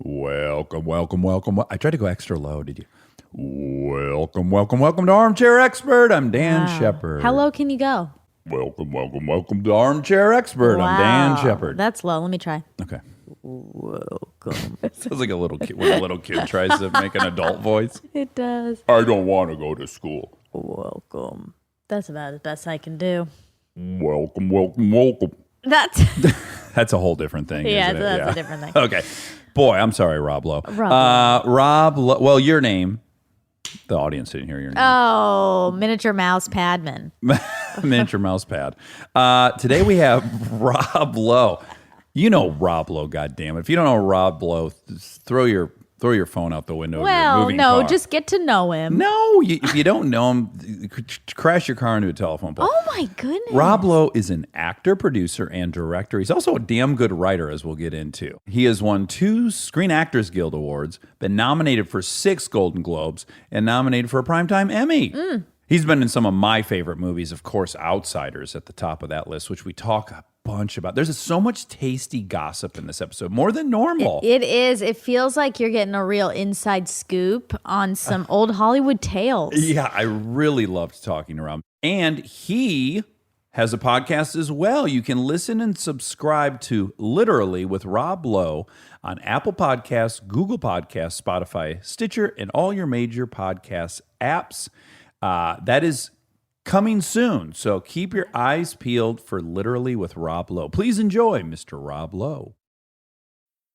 Welcome. I tried to go extra low, did you? Welcome to Armchair Expert. I'm Dan Shepard. How low can you go? Welcome to Armchair Expert. I'm Dan Shepard. That's low. Let me try. Okay. Welcome. It sounds like a little kid when a little kid tries to make an adult voice. It does. I don't want to go to school. Welcome. That's about as best I can do. Welcome. That's a whole different thing. Yeah, isn't it? that's a different thing. Okay. Boy, I'm sorry, Rob Lowe. Rob Lowe. Well, your name. The audience didn't hear your name. Oh, Miniature Mouse Padman. Miniature Mouse Pad. Today we have Rob Lowe. You know Rob Lowe, goddammit. If you don't know Rob Lowe, throw your phone out the window. Well, no, just get to know him. No, if you don't know him, crash your car into a telephone pole. Oh my goodness. Rob Lowe is an actor, producer, and director. He's also a damn good writer, as we'll get into. He has won 2 Screen Actors Guild Awards, been nominated for 6 Golden Globes, and nominated for a Primetime Emmy. He's been in some of my favorite movies, of course, Outsiders at the top of that list, which we talk a bunch about. There's so much tasty gossip in this episode, more than normal. It is. It feels like you're getting a real inside scoop on some old Hollywood tales. Yeah, I really loved talking to Rob. And he has a podcast as well. You can listen and subscribe to Literally with Rob Lowe on Apple Podcasts, Google Podcasts, Spotify, Stitcher, and all your major podcast apps. That is coming soon, so keep your eyes peeled for Literally with Rob Lowe. Please enjoy Mr. Rob Lowe.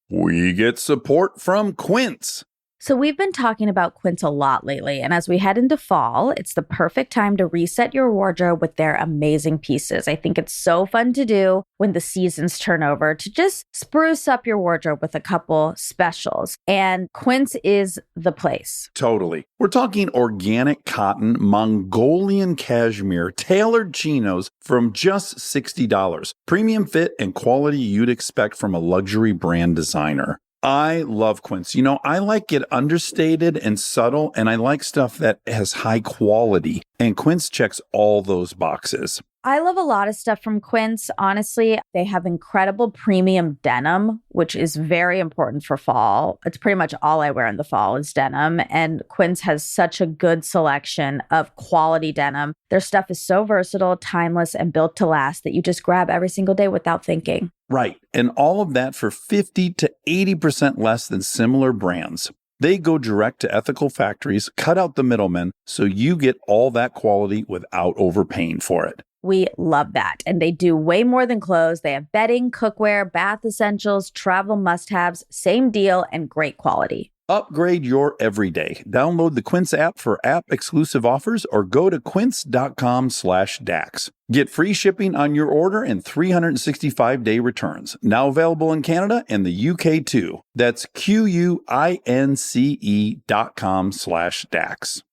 We get support from Quince. So we've been talking about Quince a lot lately, and as we head into fall, it's the perfect time to reset your wardrobe with their amazing pieces. I think it's so fun to do when the seasons turn over to just spruce up your wardrobe with a couple specials, and Quince is the place. Totally. We're talking organic cotton, Mongolian cashmere, tailored chinos from just $60. Premium fit and quality you'd expect from a luxury brand designer. I love Quince. You know, I like it understated and subtle, and I like stuff that has high quality. And Quince checks all those boxes. I love a lot of stuff from Quince. Honestly, they have incredible premium denim, which is very important for fall. It's pretty much all I wear in the fall is denim. And Quince has such a good selection of quality denim. Their stuff is so versatile, timeless, and built to last that you just grab every single day without thinking. Right. And all of that for 50 to 80% less than similar brands. They go direct to ethical factories, cut out the middlemen, so you get all that quality without overpaying for it. We love that. And they do way more than clothes. They have bedding, cookware, bath essentials, travel must-haves, same deal, and great quality. Upgrade your everyday. Download the Quince app for app-exclusive offers or go to quince.com/Dax. Get free shipping on your order and 365-day returns. Now available in Canada and the UK too. That's QUINCE.com/Dax.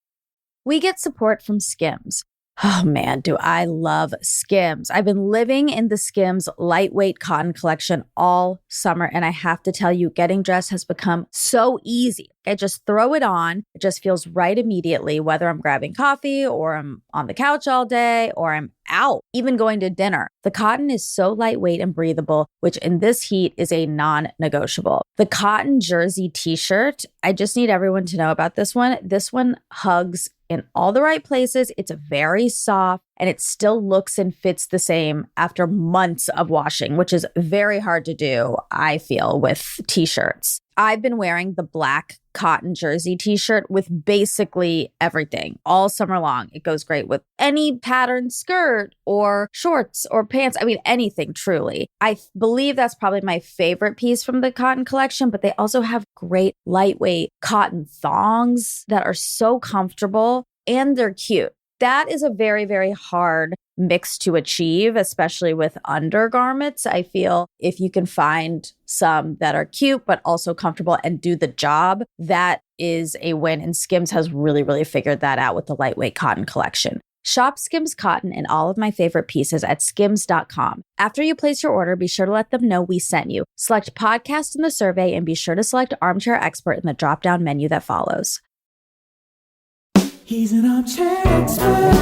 We get support from Skims. Oh man, do I love Skims. I've been living in the Skims lightweight cotton collection all summer, and I have to tell you, getting dressed has become so easy. I just throw it on. It just feels right immediately, whether I'm grabbing coffee or I'm on the couch all day or I'm out, even going to dinner. The cotton is so lightweight and breathable, which in this heat is a non-negotiable. The cotton jersey t-shirt, I just need everyone to know about this one. This one hugs in all the right places. It's very soft and it still looks and fits the same after months of washing, which is very hard to do, I feel, with t-shirts. I've been wearing the black cotton jersey t-shirt with basically everything all summer long. It goes great with any pattern skirt or shorts or pants. I mean, anything truly. I believe that's probably my favorite piece from the cotton collection, but they also have great lightweight cotton thongs that are so comfortable and they're cute. That is a very, very hard mix to achieve, especially with undergarments. I feel if you can find some that are cute, but also comfortable and do the job, that is a win. And Skims has really, really figured that out with the lightweight cotton collection. Shop Skims cotton and all of my favorite pieces at skims.com. After you place your order, be sure to let them know we sent you. Select podcast in the survey and be sure to select Armchair Expert in the drop-down menu that follows. He's an armchair expert.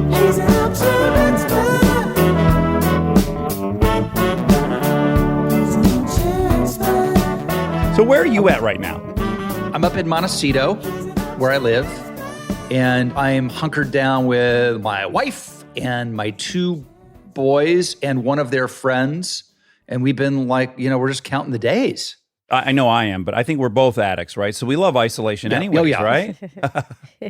He's an armchair expert. He's So where are you at right now? I'm up in Montecito, where I live, and I'm hunkered down with my wife and my 2 boys and one of their friends. And we've been we're just counting the days. I know I am, but I think we're both addicts, right? So we love isolation anyways, right?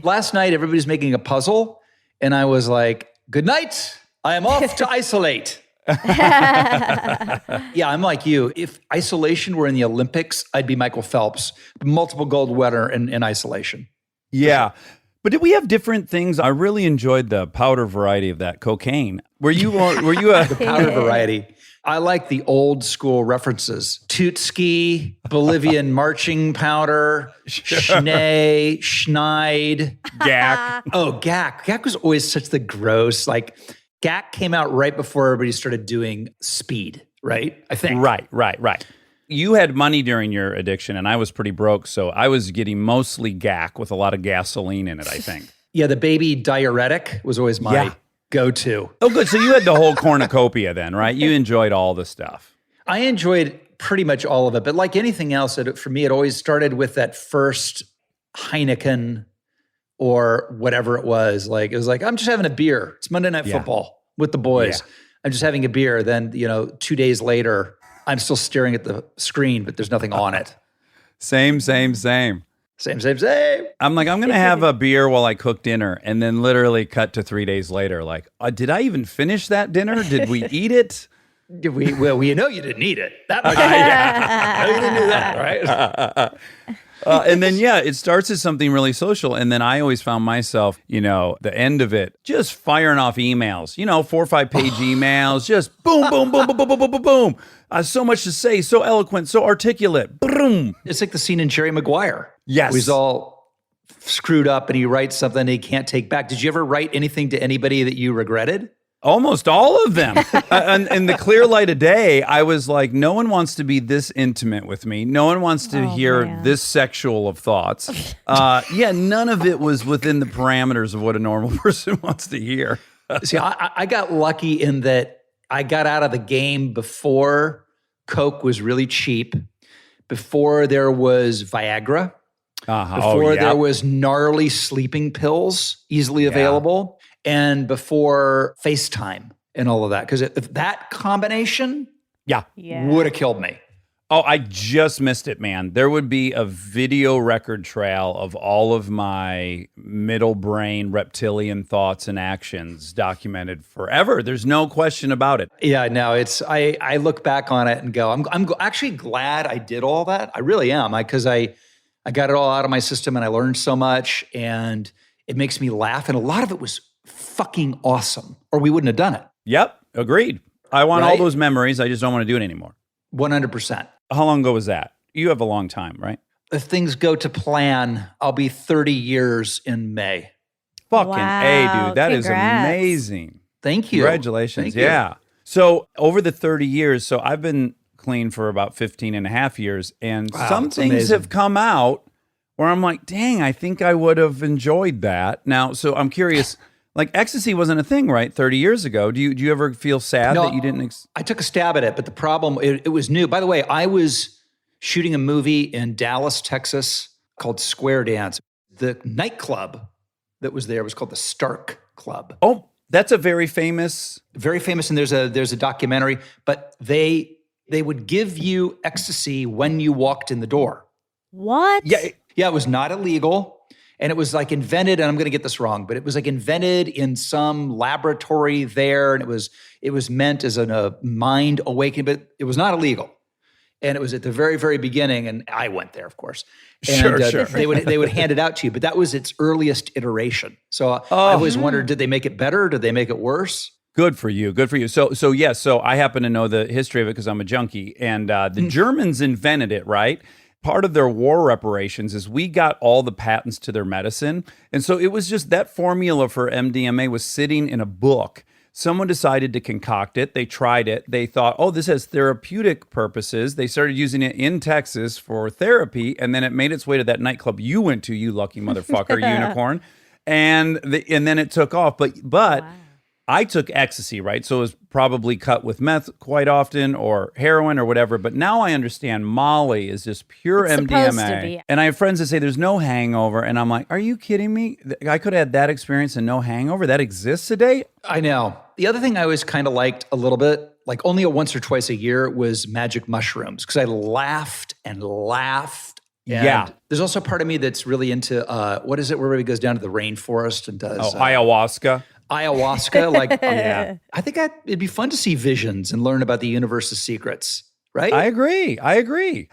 Last night, everybody's making a puzzle, and I was like, good night. I am off to isolate. Yeah, I'm like you. If isolation were in the Olympics, I'd be Michael Phelps, multiple gold winner in isolation. Yeah. But did we have different things? I really enjoyed the powder variety of that cocaine. Were you The powder variety. I like the old school references. Tootski, Bolivian marching powder, Schnee, Schneid. Gack? Oh, Gack. Gack was always such the gross, Gack came out right before everybody started doing speed, right? I think. Right. You had money during your addiction, and I was pretty broke, so I was getting mostly Gack with a lot of gasoline in it, I think. Yeah, the baby diuretic was always my go-to. Oh, good. So you had the whole cornucopia then, right? You enjoyed all the stuff. I enjoyed pretty much all of it, but like anything else, for me, it always started with that first Heineken or whatever it was. It was like, I'm just having a beer. It's Monday Night Football with the boys. Yeah. I'm just having a beer. Then, 2 days later, I'm still staring at the screen, but there's nothing on it. Same. Same. I'm like, I'm going to have a beer while I cook dinner, and then literally cut to 3 days later. Did I even finish that dinner? Did we eat it? Well, you didn't eat it. That much. You didn't do that, right? And then, it starts as something really social. And then I always found myself, the end of it, just firing off emails, 4 or 5 page emails, just boom, boom, boom, boom, boom, boom, boom, boom, boom. So much to say, so eloquent, so articulate. Boom. It's like the scene in Jerry Maguire. Yes. He's all screwed up and he writes something he can't take back. Did you ever write anything to anybody that you regretted? Almost all of them. And in the clear light of day, I was like, no one wants to be this intimate with me. No one wants to hear this sexual of thoughts. None of it was within the parameters of what a normal person wants to hear. See, I got lucky in that I got out of the game before Coke was really cheap, before there was Viagra, before there was gnarly sleeping pills easily available, and before FaceTime and all of that. Because if that combination would have killed me. Oh, I just missed it, man. There would be a video record trail of all of my middle brain reptilian thoughts and actions documented forever. There's no question about it. Yeah, no, I look back on it and go, I'm actually glad I did all that. I really am, because I got it all out of my system and I learned so much, and it makes me laugh. And a lot of it was fucking awesome, or we wouldn't have done it. Yep, agreed. I want all those memories. I just don't want to do it anymore. 100%. How long ago was that? You have a long time, right? If things go to plan, I'll be 30 years in May. Fucking A, dude. That is Congrats. amazing. Thank you. Congratulations. Thank you. So over the 30 years, so I've been clean for about 15 and a half years, and some things have come out where I'm like, dang, I think I would have enjoyed that. Now, so I'm curious, ecstasy wasn't a thing, right? 30 years ago. Do you ever feel sad that you didn't? I took a stab at it, but the problem, it was new. By the way, I was shooting a movie in Dallas, Texas called Square Dance. The nightclub that was there was called the Stark Club. Oh, that's a very famous. And there's a documentary, but they would give you ecstasy when you walked in the door. What? Yeah, it was not illegal. And it was invented, and I'm going to get this wrong, but it was invented in some laboratory there, and it was meant as a mind awakening, but it was not illegal. And it was at the very, very beginning, and I went there, of course. And sure. They would hand it out to you, but that was its earliest iteration. So I always wondered, did they make it better? Did they make it worse? Good for you. So I happen to know the history of it because I'm a junkie, and the Germans invented it, right? Part of their war reparations is we got all the patents to their medicine. And so it was just that formula for MDMA was sitting in a book. Someone decided to concoct it. They tried it. They thought, oh, this has therapeutic purposes. They started using it in Texas for therapy. And then it made its way to that nightclub you went to, you lucky motherfucker, unicorn. And then it took off. But wow. I took ecstasy, right? So it was probably cut with meth quite often or heroin or whatever. But now I understand Molly is just pure It's supposed to MDMA. be. And I have friends that say there's no hangover. And I'm like, are you kidding me? I could have had that experience and no hangover. That exists today? I know. The other thing I always kind of liked a little bit, like only once or twice a year, was magic mushrooms because I laughed and laughed. And Yeah. there's also part of me that's really into, what is it, where everybody goes down to the rainforest and does Ayahuasca. ayahuasca. Like, Yeah. I think it'd be fun to see visions and learn about the universe's secrets, right? I agree.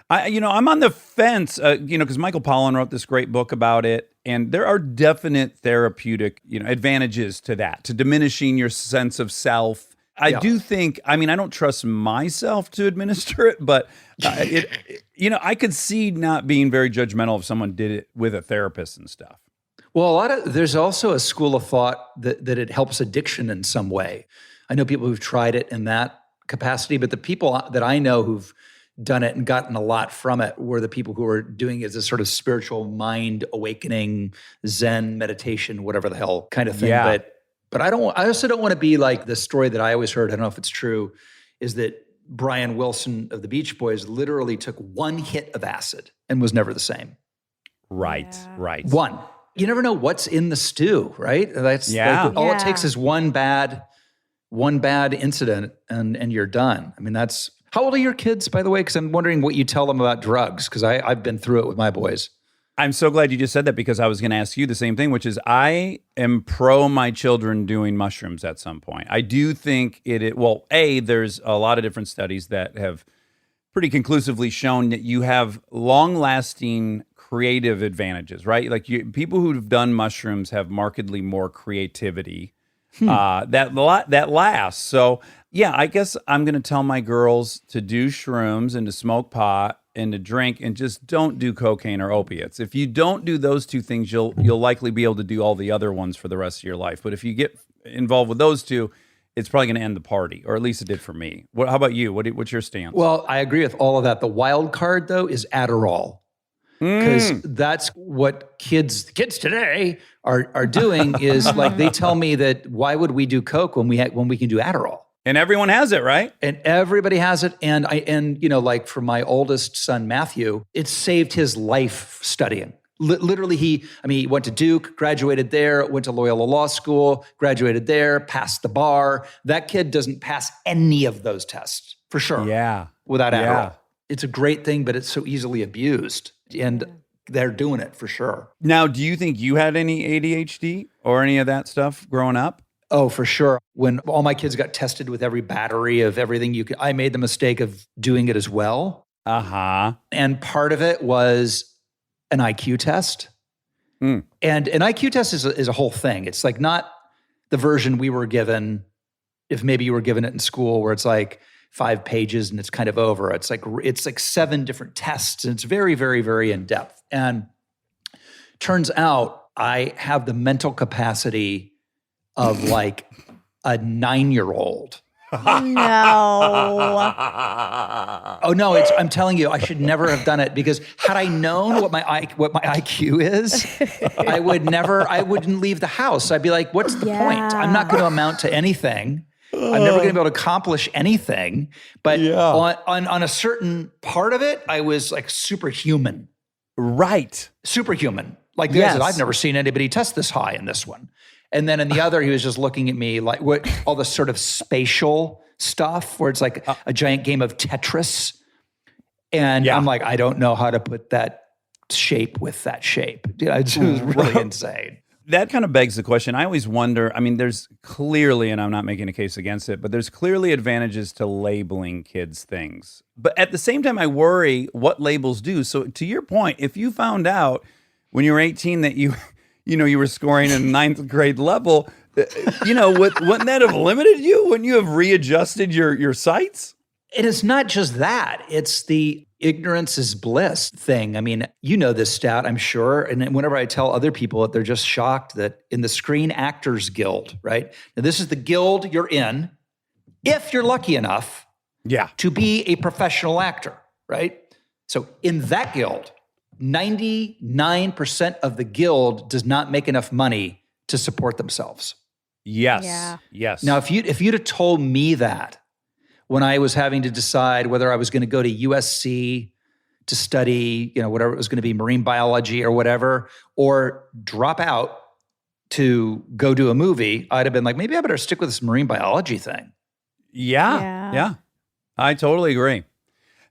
I'm on the fence, because Michael Pollan wrote this great book about it. And there are definite therapeutic, advantages to that, to diminishing your sense of self. I do think, I don't trust myself to administer it, but I could see not being very judgmental if someone did it with a therapist and stuff. Well, there's also a school of thought that it helps addiction in some way. I know people who've tried it in that capacity, but the people that I know who've done it and gotten a lot from it were the people who are doing it as a sort of spiritual mind awakening, Zen meditation, whatever the hell kind of thing. Yeah. But I also don't want to be like the story that I always heard, I don't know if it's true, is that Brian Wilson of the Beach Boys literally took one hit of acid and was never the same. Right. One. You never know what's in the stew, right? That's all it takes is one bad incident and you're done. That's how old are your kids, by the way? Because I'm wondering what you tell them about drugs, because I've been through it with my boys. I'm so glad you just said that, because I was going to ask you the same thing, which is I am pro my children doing mushrooms at some point. I do think there's a lot of different studies that have pretty conclusively shown that you have long-lasting creative advantages, right? Like people who've done mushrooms have markedly more creativity that lasts. So yeah, I guess I'm going to tell my girls to do shrooms and to smoke pot and to drink, and just don't do cocaine or opiates. If you don't do those two things, you'll likely be able to do all the other ones for the rest of your life. But if you get involved with those two, it's probably going to end the party, or at least it did for me. How about you? What's your stance? Well, I agree with all of that. The wild card, though, is Adderall. Because that's what kids today are doing is like, they tell me that why would we do Coke when we can do Adderall? And everyone has it, right? And everybody has it. And like for my oldest son, Matthew, it saved his life studying. Literally, he went to Duke, graduated there, went to Loyola Law School, graduated there, passed the bar. That kid doesn't pass any of those tests, for sure. Yeah. Without Adderall. Yeah. It's a great thing, but it's so easily abused. And they're doing it for sure. Now, do you think you had any ADHD or any of that stuff growing up? Oh, for sure. When all my kids got tested with every battery of everything I made the mistake of doing it as well. Uh-huh. And part of it was an IQ test. And an IQ test is a whole thing. It's like not the version we were given, if maybe you were given it in school, where it's like 5 pages and it's kind of over. It's like 7 different tests, and it's very, very, very in depth. And turns out I have the mental capacity of like a 9-year-old. No. Oh no! I'm telling you, I should never have done it, because had I known what my IQ is, I wouldn't leave the house. I'd be like, "What's the point? I'm not going to amount to anything. I'm never going to be able to accomplish anything." But on a certain part of it, I was like superhuman. Right. Superhuman. Like the guy said, I've never seen anybody test this high in this one. And then in the other, he was just looking at me like all the sort of spatial stuff where it's like a giant game of Tetris. And I'm like, I don't know how to put that shape with that shape. It was really insane. That kind of begs the question. I always wonder, there's clearly, and I'm not making a case against it, but there's clearly advantages to labeling kids things. But at the same time, I worry what labels do. So to your point, if you found out when you were 18 that you were scoring at a 9th grade level, wouldn't that have limited you? Wouldn't you have readjusted your sights? It is not just that. It's the ignorance is bliss thing. You know this stat, I'm sure. And whenever I tell other people it, they're just shocked that in the Screen Actors Guild, right? Now, this is the guild you're in if you're lucky enough to be a professional actor, right? So in that guild, 99% of the guild does not make enough money to support themselves. Yes. Yeah. Yes. Now, if you'd have told me that when I was having to decide whether I was going to go to USC to study, whatever it was going to be, marine biology or whatever, or drop out to go do a movie, I'd have been like, maybe I better stick with this marine biology thing. Yeah. I totally agree.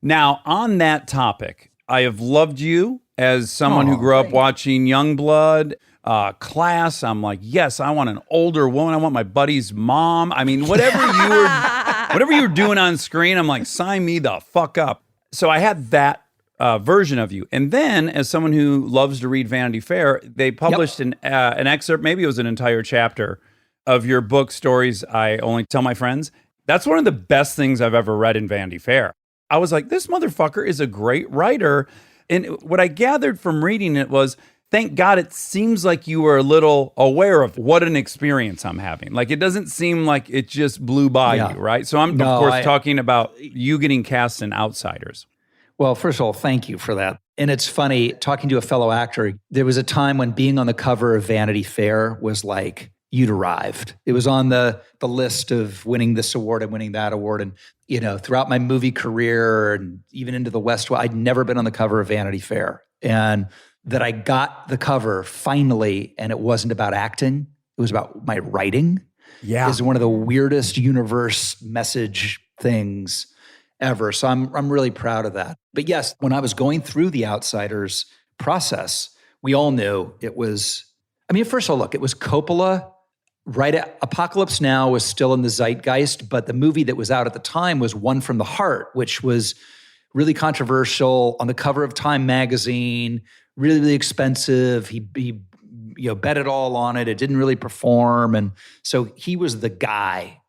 Now, on that topic, I have loved you as someone who grew up watching Youngblood, Class. I'm like, yes, I want an older woman. I want my buddy's mom. I mean, whatever you were doing on screen, I'm like, sign me the fuck up. So I had that version of you. And then, as someone who loves to read Vanity Fair, they published an excerpt, maybe it was an entire chapter, of your book, Stories I Only Tell My Friends. That's one of the best things I've ever read in Vanity Fair. I was like, this motherfucker is a great writer. And what I gathered from reading it was, thank God it seems like you were a little aware of what an experience I'm having. Like, it doesn't seem like it just blew by you, right? So I'm, of course, talking about you getting cast in Outsiders. Well, first of all, thank you for that. And it's funny, talking to a fellow actor, there was a time when being on the cover of Vanity Fair was like, you'd arrived. It was on the list of winning this award and winning that award. And, throughout my movie career and even into the West, I'd never been on the cover of Vanity Fair. And that I got the cover finally, and it wasn't about acting. It was about my writing. Yeah. Is one of the weirdest universe message things ever. So I'm really proud of that. But yes, when I was going through the Outsiders process, we all knew it was, first of all, look, it was Coppola. Right, Apocalypse Now was still in the zeitgeist, but the movie that was out at the time was One from the Heart, which was really controversial, on the cover of Time magazine, really, really expensive. He bet it all on it. It didn't really perform. And so he was the guy.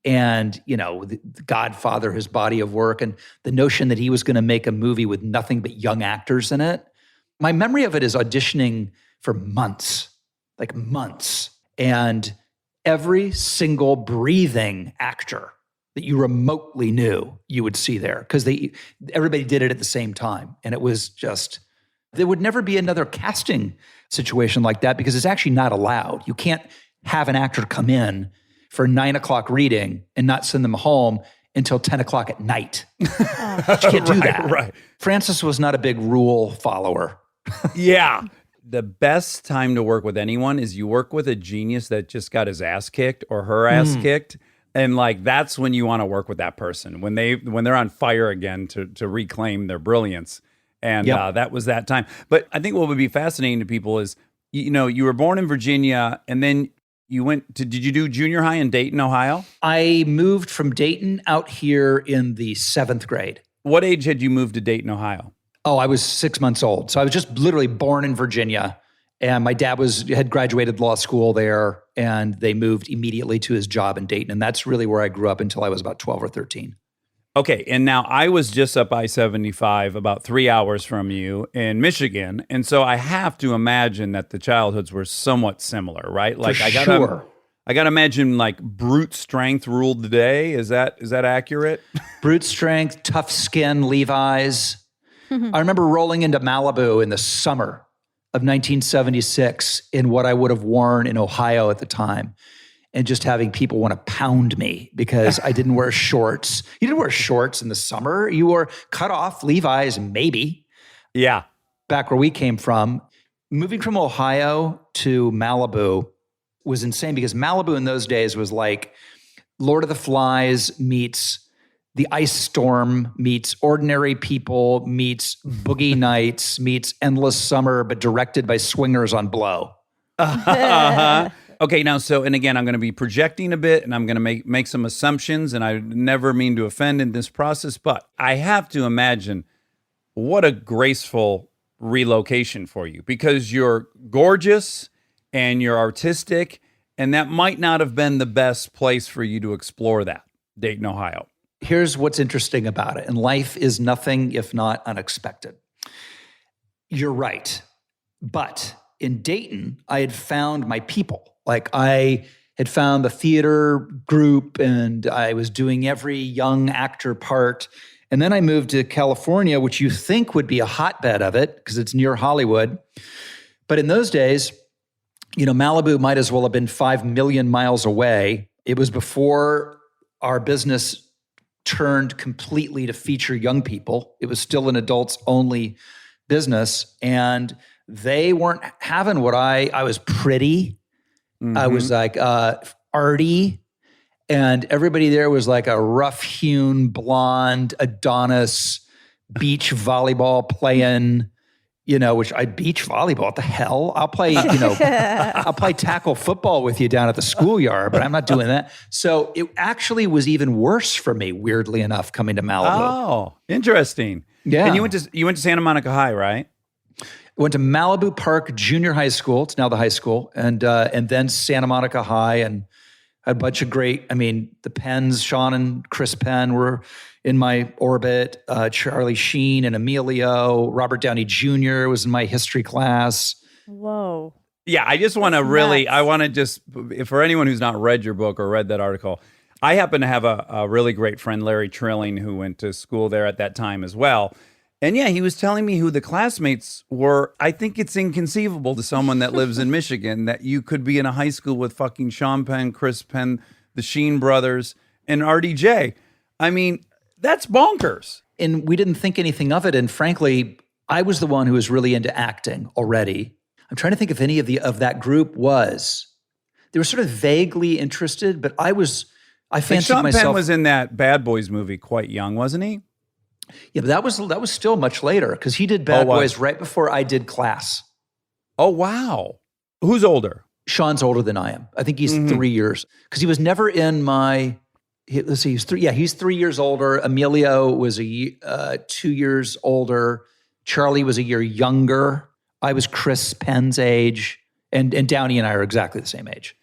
And, the Godfather, his body of work, and the notion that he was going to make a movie with nothing but young actors in it. My memory of it is auditioning for months. And every single breathing actor that you remotely knew you would see there, because everybody did it at the same time. And it was just, there would never be another casting situation like that, because it's actually not allowed. You can't have an actor come in for 9 o'clock reading and not send them home until 10 o'clock at night. You can't do that. Right. Francis was not a big rule follower. Yeah. The best time to work with anyone is you work with a genius that just got his ass kicked or her ass kicked. And like, that's when you want to work with that person, when they're on fire again to reclaim their brilliance. And that was that time. But I think what would be fascinating to people is, you were born in Virginia, and then you did you do junior high in Dayton, Ohio? I moved from Dayton out here in the 7th grade. What age had you moved to Dayton, Ohio? Oh, I was 6 months old. So I was just literally born in Virginia, and my dad had graduated law school there, and they moved immediately to his job in Dayton. And that's really where I grew up until I was about 12 or 13. Okay. And now I was just up I-75 about 3 hours from you in Michigan. And so I have to imagine that the childhoods were somewhat similar, right? Like, I got to imagine like brute strength ruled the day. Is that accurate? Brute strength, tough skin, Levi's. I remember rolling into Malibu in the summer of 1976 in what I would have worn in Ohio at the time, and just having people want to pound me because I didn't wear shorts. You didn't wear shorts in the summer. You wore cut off Levi's, maybe. Yeah. Back where we came from. Moving from Ohio to Malibu was insane, because Malibu in those days was like Lord of the Flies meets The Ice Storm meets Ordinary People meets Boogie Nights meets Endless Summer, but directed by swingers on blow. Okay, now, and again, I'm going to be projecting a bit, and I'm going to make some assumptions, and I never mean to offend in this process, but I have to imagine what a graceful relocation for you, because you're gorgeous and you're artistic, and that might not have been the best place for you to explore that, Dayton, Ohio. Here's what's interesting about it, and life is nothing if not unexpected. You're right, but in Dayton, I had found my people. Like, I had found the theater group, and I was doing every young actor part. And then I moved to California, which you think would be a hotbed of it because it's near Hollywood. But in those days, Malibu might as well have been 5 million miles away. It was before our business turned completely to feature young people. It was still an adults only business. And they weren't having what I was pretty. I was like arty. And everybody there was like a rough-hewn blonde Adonis beach volleyball playing, which beach volleyball, what the hell? I'll play, I'll play tackle football with you down at the schoolyard, but I'm not doing that. So it actually was even worse for me, weirdly enough, coming to Malibu. Oh, interesting. Yeah. And you went to Santa Monica High, right? I went to Malibu Park Junior High School. It's now the high school. And then Santa Monica High, and had a bunch of great, the Penns, Sean and Chris Penn were in my orbit. Charlie Sheen and Emilio. Robert Downey Jr. was in my history class. Whoa. Yeah, I just want to for anyone who's not read your book or read that article, I happen to have a really great friend, Larry Trilling, who went to school there at that time as well. And yeah, he was telling me who the classmates were. I think it's inconceivable to someone that lives in Michigan that you could be in a high school with fucking Sean Penn, Chris Penn, the Sheen brothers, and RDJ. That's bonkers. And we didn't think anything of it. And frankly, I was the one who was really into acting already. I'm trying to think if any of that group was. They were sort of vaguely interested, but I fancied Sean myself. Penn was in that Bad Boys movie quite young, wasn't he? Yeah, but that was still much later because he did Bad Boys right before I did Class. Oh, wow. Who's older? Sean's older than I am. I think he's 3 years because he was never in my. Let's see, he's 3. Yeah, he's 3 years older. Emilio was 2 years older. Charlie was a year younger. I was Chris Penn's age, and Downey and I are exactly the same age.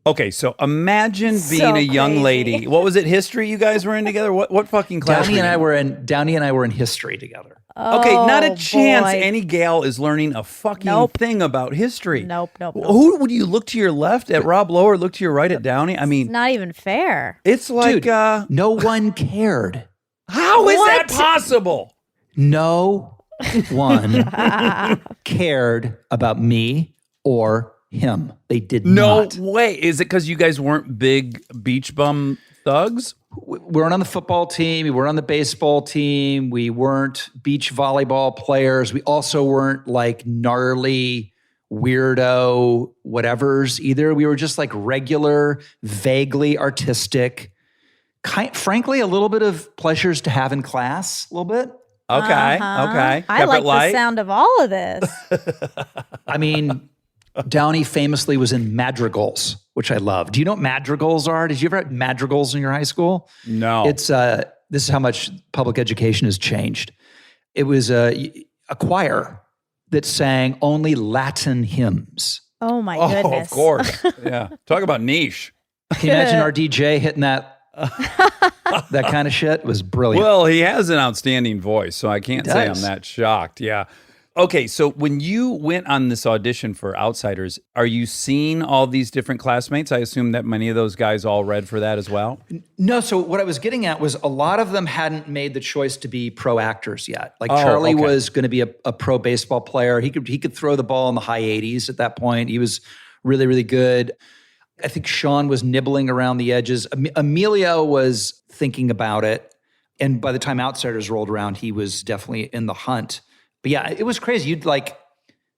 Okay, so imagine being a young lady. What was it? History you guys were in together? What fucking class? Downey and I were in history together. Okay, not a chance boy. any gal is learning a fucking thing about history. Nope. Who would you look to your left at Rob Lowe or look to your right at Downey? It's not even fair. It's like Dude, no one cared. How is that possible? No one cared about me or him. They did not. No way. Is it because you guys weren't big beach bum thugs? We weren't on the football team. We weren't on the baseball team. We weren't beach volleyball players. We also weren't like gnarly, weirdo whatevers either. We were just like regular, vaguely artistic, frankly, a little bit of pleasures to have in class, a little bit. Okay. I like the sound of all of this. Downey famously was in madrigals, which I love. Do you know what madrigals are? Did you ever have madrigals in your high school? No. It's this is how much public education has changed. It was a choir that sang only Latin hymns. Oh my goodness. Of course. Yeah. Talk about niche. Can you imagine our DJ hitting that kind of shit? It was brilliant. Well, he has an outstanding voice, so I can't say I'm that shocked. Yeah. Okay, so when you went on this audition for Outsiders, are you seeing all these different classmates? I assume that many of those guys all read for that as well? No, so what I was getting at was a lot of them hadn't made the choice to be pro actors yet. Like Charlie was going to be a pro baseball player. He could throw the ball in the high 80s at that point. He was really, really good. I think Sean was nibbling around the edges. Emilio was thinking about it. And by the time Outsiders rolled around, he was definitely in the hunt. But yeah, it was crazy. You'd like,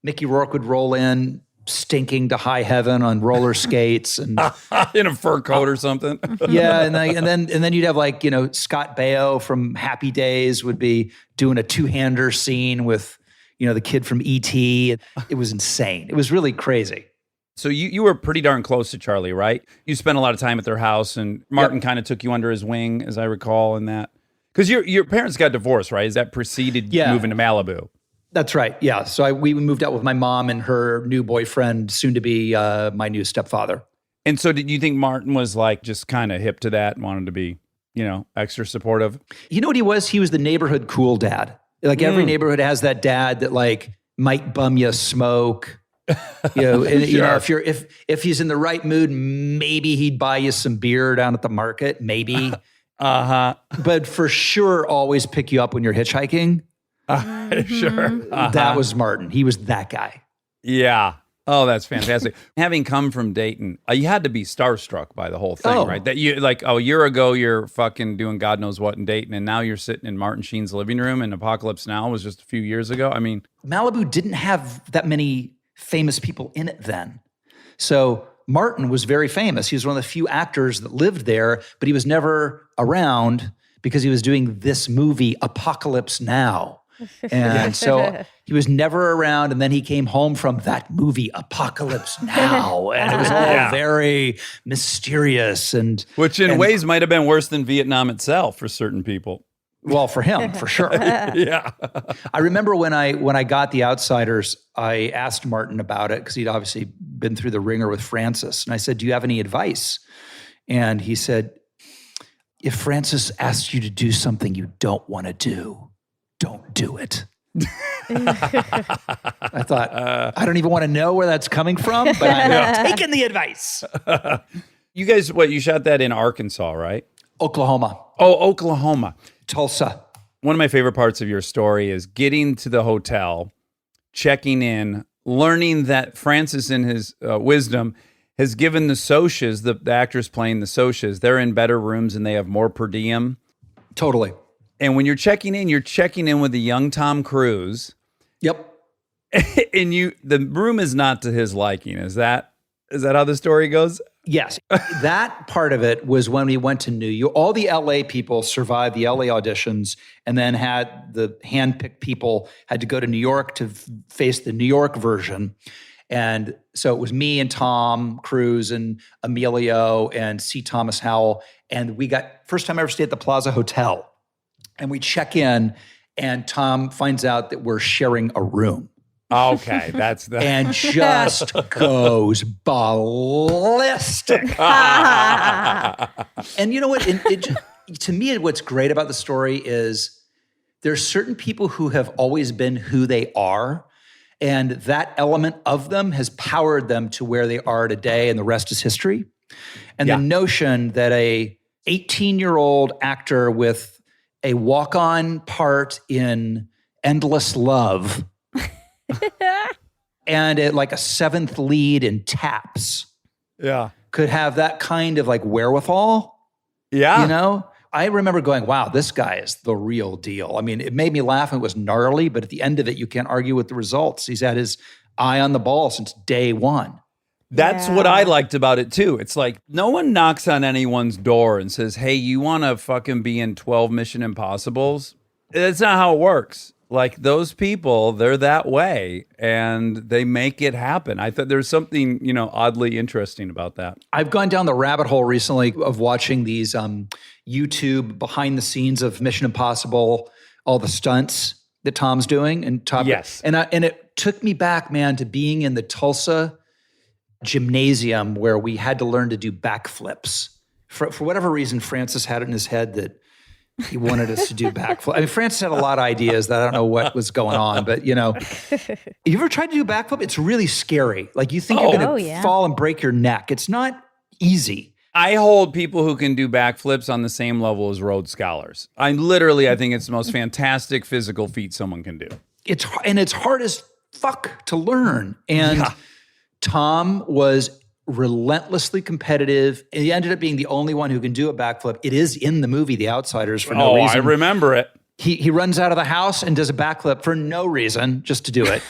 Mickey Rourke would roll in stinking to high heaven on roller skates and in a fur coat or something. Yeah, and then you'd have like, Scott Baio from Happy Days would be doing a two-hander scene with, the kid from E.T. It was insane. It was really crazy. So you were pretty darn close to Charlie, right? You spent a lot of time at their house, and Martin kind of took you under his wing, as I recall, in that. Because your parents got divorced, right? Is that preceded moving to Malibu? That's right. Yeah. So we moved out with my mom and her new boyfriend, soon to be my new stepfather. And so did you think Martin was like just kind of hip to that and wanted to be, extra supportive? You know what he was? He was the neighborhood cool dad. Like every neighborhood has that dad that like might bum you a smoke. If he's in the right mood, maybe he'd buy you some beer down at the market. Maybe. But for sure, always pick you up when you're hitchhiking. Sure. That was Martin. He was that guy. Yeah. Oh, that's fantastic. Having come from Dayton, you had to be starstruck by the whole thing, right? That you like, a year ago, you're fucking doing God knows what in Dayton, and now you're sitting in Martin Sheen's living room, and Apocalypse Now was just a few years ago. I mean, Malibu didn't have that many famous people in it then. So Martin was very famous. He was one of the few actors that lived there, but he was never around because he was doing this movie, Apocalypse Now. And so he was never around, and then he came home from that movie, Apocalypse Now, and it was all very mysterious. Which in ways might have been worse than Vietnam itself for certain people. Well, for him, for sure. Yeah. I remember when I got The Outsiders, I asked Martin about it because he'd obviously been through the ringer with Francis. And I said, do you have any advice? And he said, if Francis asks you to do something you don't want to do, don't do it. I thought, I don't even want to know where that's coming from, but I'm taking the advice. You guys, you shot that in Arkansas, right? Oklahoma. Oh, Oklahoma. Tulsa. One of my favorite parts of your story is getting to the hotel, checking in, learning that Francis, in his wisdom, has given the Socs, the actors playing the Socs, they're in better rooms and they have more per diem. Totally. And when you're checking in with the young Tom Cruise. Yep. And the room is not to his liking. Is that how the story goes? Yes. That part of it was when we went to New York. All the LA people survived the LA auditions and then had the handpicked people had to go to New York to face the New York version. And so it was me and Tom Cruise and Emilio and C. Thomas Howell. And we got, first time I ever stayed at the Plaza Hotel. And we check in and Tom finds out that we're sharing a room. Okay, that's the... And just goes ballistic. And you know what? To me, what's great about the story is there's certain people who have always been who they are, and that element of them has powered them to where they are today, and the rest is history. And the notion that a 18-year-old actor with a walk-on part in Endless Love and like a seventh lead in Taps could have that kind of like wherewithal. Yeah. You know, I remember going, wow, this guy is the real deal. I mean, it made me laugh and it was gnarly, but at the end of it, you can't argue with the results. He's had his eye on the ball since day one. That's what I liked about it too. It's like no one knocks on anyone's door and says, hey, you want to fucking be in 12 Mission Impossibles? That's not how it works. Like those people, they're that way and they make it happen. I thought there's something, oddly interesting about that. I've gone down the rabbit hole recently of watching these YouTube behind the scenes of Mission Impossible, all the stunts that Tom's doing and Top. Yes. And it took me back, man, to being in the Tulsa gymnasium where we had to learn to do backflips. For whatever reason, Francis had it in his head that he wanted us to do backflip. I mean, Francis had a lot of ideas that I don't know what was going on, but you ever tried to do backflip? It's really scary. Like you think you're going to fall and break your neck. It's not easy. I hold people who can do backflips on the same level as Rhodes Scholars. I think it's the most fantastic physical feat someone can do. It's hard as fuck to learn. And Tom was relentlessly competitive. He ended up being the only one who can do a backflip. It is in the movie The Outsiders for no reason. I remember it. He runs out of the house and does a backflip for no reason, just to do it.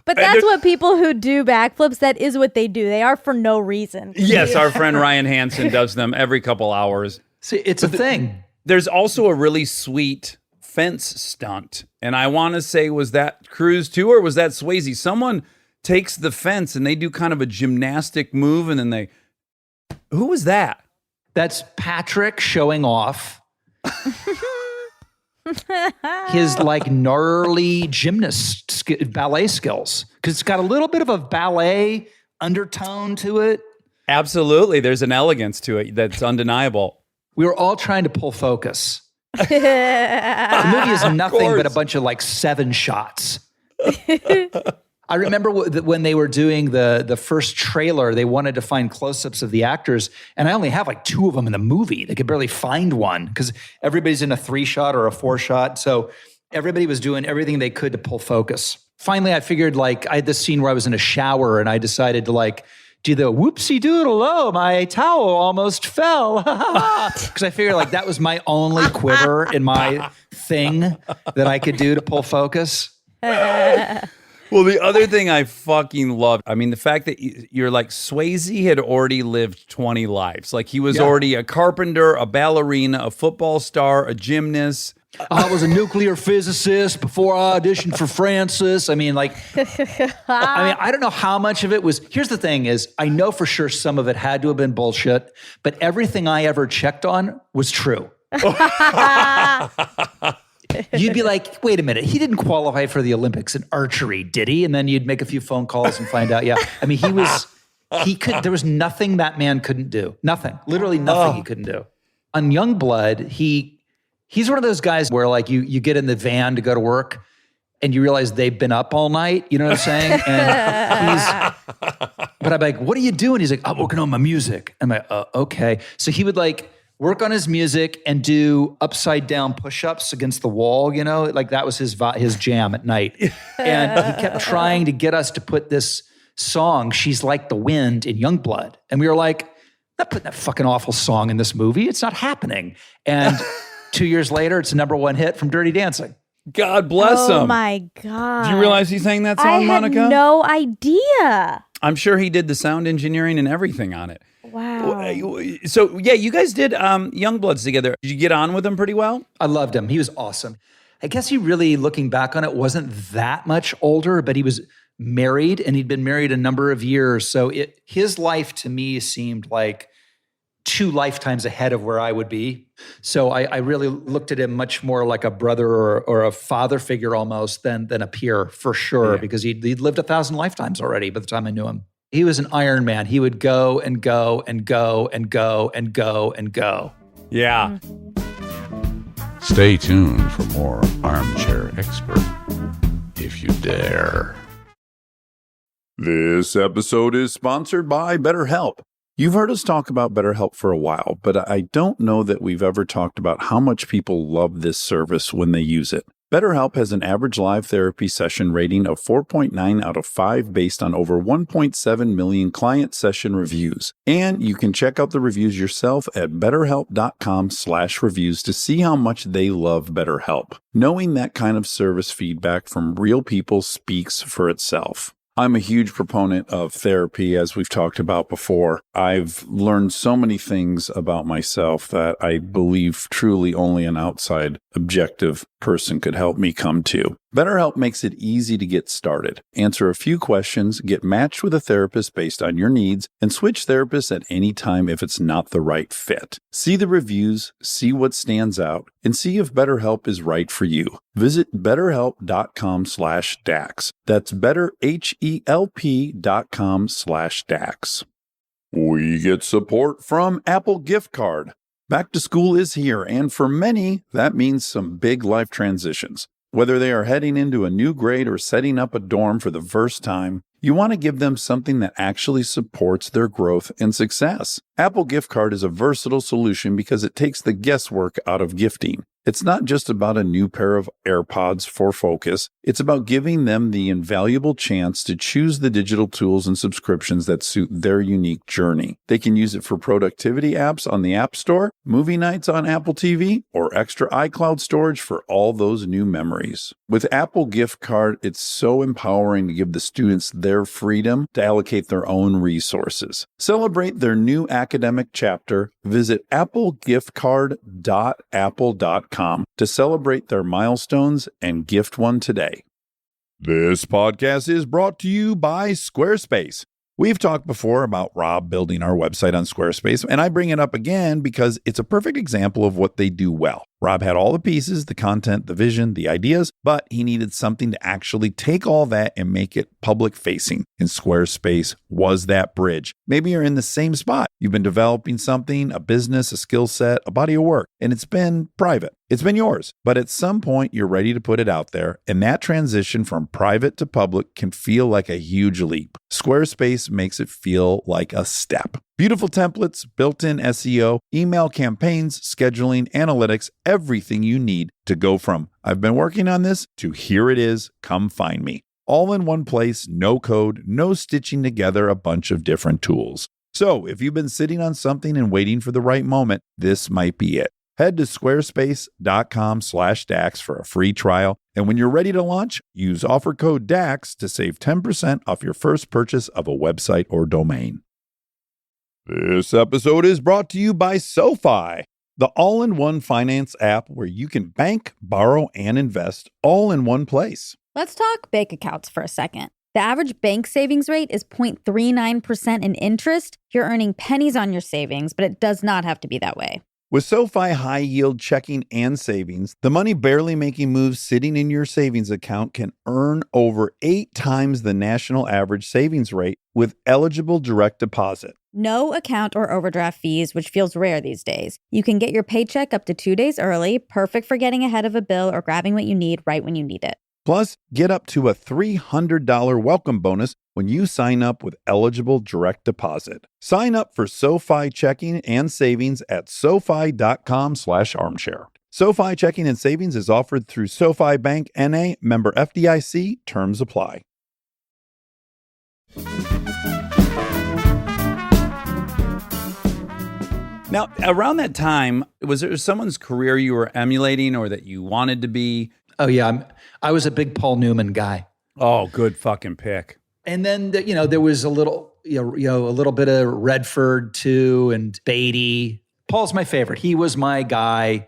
But that's what people who do backflips, that is what they do. They are for no reason. Yes, our friend Ryan Hansen does them every couple hours. See, it's a thing. There's also a really sweet fence stunt. And I want to say, was that Cruise too, or was that Swayze? Someone takes the fence and they do kind of a gymnastic move and then who was that? That's Patrick showing off his like gnarly ballet skills. Because it's got a little bit of a ballet undertone to it. Absolutely. There's an elegance to it that's undeniable. We were all trying to pull focus. The movie is nothing but a bunch of like 7 shots. I remember when they were doing the first trailer, they wanted to find close-ups of the actors, and I only have like 2 of them in the movie. They could barely find one because everybody's in a 3-shot or a 4-shot. So everybody was doing everything they could to pull focus. Finally, I figured like I had this scene where I was in a shower and I decided to like do the whoopsie doodle, oh, my towel almost fell. Because I figured like that was my only quiver in my thing that I could do to pull focus. Well, the other thing I fucking loved, I mean, the fact that you're like Swayze had already lived 20 lives. Like he was already a carpenter, a ballerina, a football star, a gymnast. I was a nuclear physicist before I auditioned for Francis. I mean, like, I don't know how much of it was. Here's the thing is, I know for sure some of it had to have been bullshit, but everything I ever checked on was true. You'd be like, wait a minute, he didn't qualify for the Olympics in archery, did he? And then you'd make a few phone calls and find out, yeah. I mean, there was nothing that man couldn't do. Nothing, literally nothing he couldn't do. On Youngblood, he's one of those guys where like you get in the van to go to work and you realize they've been up all night. You know what I'm saying? And but I'm like, what are you doing? He's like, I'm working on my music. I'm like, okay. So he would like work on his music and do upside down push-ups against the wall, you know, like that was his jam at night. And he kept trying to get us to put this song, She's Like the Wind, in Youngblood. And we were like, not putting that fucking awful song in this movie. It's not happening. And 2 years later, it's a #1 hit from Dirty Dancing. God bless him. Oh my God. Did you realize he sang that song, Monica? I had no idea. I'm sure he did the sound engineering and everything on it. Wow. So, yeah, you guys did Youngbloods together. Did you get on with him pretty well? I loved him. He was awesome. I guess he really, looking back on it, wasn't that much older, but he was married, and he'd been married a number of years. So his life to me seemed like 2 lifetimes ahead of where I would be. So I really looked at him much more like a brother or a father figure almost than a peer, for sure, because he'd lived 1,000 lifetimes already by the time I knew him. He was an Iron Man. He would go and go and go and go and go and go. Yeah. Stay tuned for more Armchair Expert, if you dare. This episode is sponsored by BetterHelp. You've heard us talk about BetterHelp for a while, but I don't know that we've ever talked about how much people love this service when they use it. BetterHelp has an average live therapy session rating of 4.9 out of 5 based on over 1.7 million client session reviews. And you can check out the reviews yourself at betterhelp.com/reviews to see how much they love BetterHelp. Knowing that kind of service feedback from real people speaks for itself. I'm a huge proponent of therapy, as we've talked about before. I've learned so many things about myself that I believe truly only an outside, objective person could help me come to. BetterHelp makes it easy to get started. Answer a few questions, get matched with a therapist based on your needs, and switch therapists at any time if it's not the right fit. See the reviews, see what stands out, and see if BetterHelp is right for you. Visit betterhelp.com/Dax. That's betterhelp.com/Dax. We get support from Apple Gift Card. Back to school is here, and for many, that means some big life transitions. Whether they are heading into a new grade or setting up a dorm for the first time, you want to give them something that actually supports their growth and success. Apple Gift Card is a versatile solution because it takes the guesswork out of gifting. It's not just about a new pair of AirPods for focus. It's about giving them the invaluable chance to choose the digital tools and subscriptions that suit their unique journey. They can use it for productivity apps on the App Store, movie nights on Apple TV, or extra iCloud storage for all those new memories. With Apple Gift Card, it's so empowering to give the students their freedom to allocate their own resources. Celebrate their new academic chapter. Visit applegiftcard.apple.com to celebrate their milestones and gift one today. This podcast is brought to you by Squarespace. We've talked before about Rob building our website on Squarespace, and I bring it up again because it's a perfect example of what they do well. Rob had all the pieces, the content, the vision, the ideas, but he needed something to actually take all that and make it public facing. And Squarespace was that bridge. Maybe you're in the same spot. You've been developing something, a business, a skill set, a body of work, and it's been private. It's been yours. But at some point, you're ready to put it out there. And that transition from private to public can feel like a huge leap. Squarespace makes it feel like a step. Beautiful templates, built-in SEO, email campaigns, scheduling, analytics, everything you need to go from "I've been working on this" to "here it is, come find me." All in one place, no code, no stitching together a bunch of different tools. So if you've been sitting on something and waiting for the right moment, this might be it. Head to squarespace.com/DAX for a free trial. And when you're ready to launch, use offer code DAX to save 10% off your first purchase of a website or domain. This episode is brought to you by SoFi, the all-in-one finance app where you can bank, borrow, and invest all in one place. Let's talk bank accounts for a second. The average bank savings rate is 0.39% in interest. You're earning pennies on your savings, but it does not have to be that way. With SoFi high-yield checking and savings, the money barely making moves sitting in your savings account can earn over 8 times the national average savings rate with eligible direct deposit. No account or overdraft fees, which feels rare these days. You can get your paycheck up to 2 days early, perfect for getting ahead of a bill or grabbing what you need right when you need it. Plus, get up to a $300 welcome bonus when you sign up with eligible direct deposit. Sign up for SoFi checking and savings at SoFi.com/armchair. SoFi checking and savings is offered through SoFi Bank N.A., member FDIC. Terms apply. Now, around that time, was there someone's career you were emulating or that you wanted to be? Oh yeah, I was a big Paul Newman guy. Oh, good fucking pick. And then there was a little a little bit of Redford too, and Beatty. Paul's my favorite. He was my guy.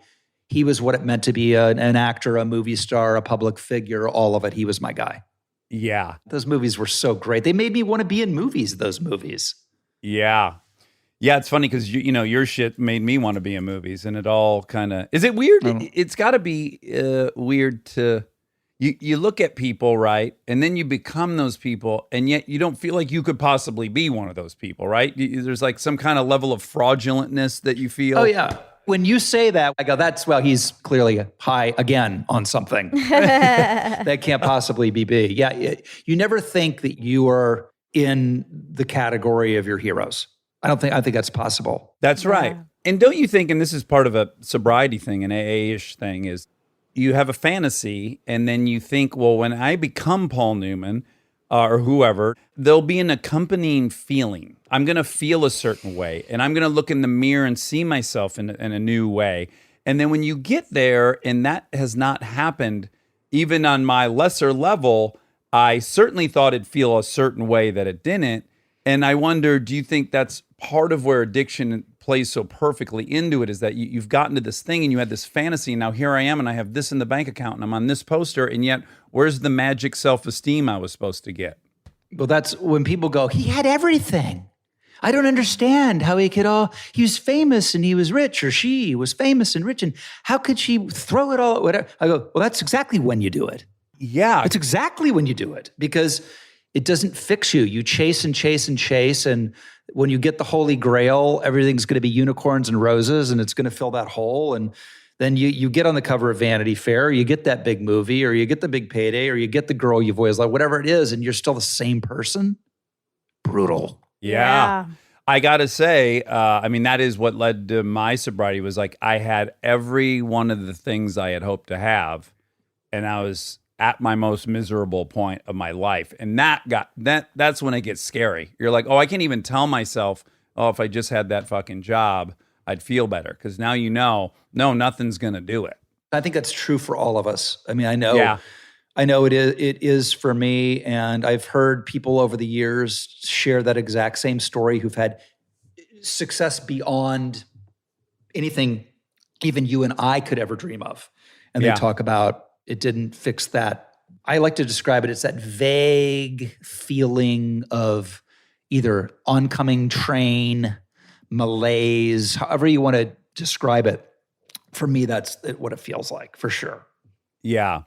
He was what it meant to be an actor, a movie star, a public figure, all of it. He was my guy. Yeah. Those movies were so great. They made me want to be in movies, those movies. Yeah. Yeah, it's funny because your shit made me want to be in movies, and it all kind of is it weird? It's got to be weird to you look at people, right, and then you become those people, and yet you don't feel like you could possibly be one of those people, right? There's like some kind of level of fraudulentness that you feel. Oh yeah. When you say that, I go, he's clearly high again on something. That can't possibly be B. Yeah, you never think that you are in the category of your heroes. I think that's possible. That's right. And don't you think, and this is part of a sobriety thing, an AA-ish thing, is you have a fantasy and then you think, well, when I become Paul Newman or whoever, there'll be an accompanying feeling. I'm going to feel a certain way and I'm going to look in the mirror and see myself in a new way. And then when you get there and that has not happened, even on my lesser level, I certainly thought it'd feel a certain way that it didn't. And I wonder, do you think that's part of where addiction plays so perfectly into it, is that you've gotten to this thing and you had this fantasy, and now here I am and I have this in the bank account and I'm on this poster, and yet where's the magic self-esteem I was supposed to get? Well, that's when people go, he had everything. I don't understand how he was famous and he was rich, or she was famous and rich, and how could she throw it all, whatever. I go, well, that's exactly when you do it. Yeah. It's exactly when you do it, because it doesn't fix you. You chase and chase and chase. And when you get the Holy Grail, everything's going to be unicorns and roses, and it's going to fill that hole. And then you get on the cover of Vanity Fair, you get that big movie, or you get the big payday, or you get the girl you've always loved, whatever it is, and you're still the same person. Brutal. Yeah. I got to say, that is what led to my sobriety, was like I had every one of the things I had hoped to have, and I was at my most miserable point of my life. And that's when it gets scary. You're like, oh, I can't even tell myself, oh, if I just had that fucking job, I'd feel better. Because now no, nothing's going to do it. I think that's true for all of us. I mean, I know it is for me. And I've heard people over the years share that exact same story who've had success beyond anything even you and I could ever dream of. And they talk about, it didn't fix that. I like to describe it as that vague feeling of either oncoming train, malaise, however you want to describe it. For me, that's what it feels like, for sure. Yeah.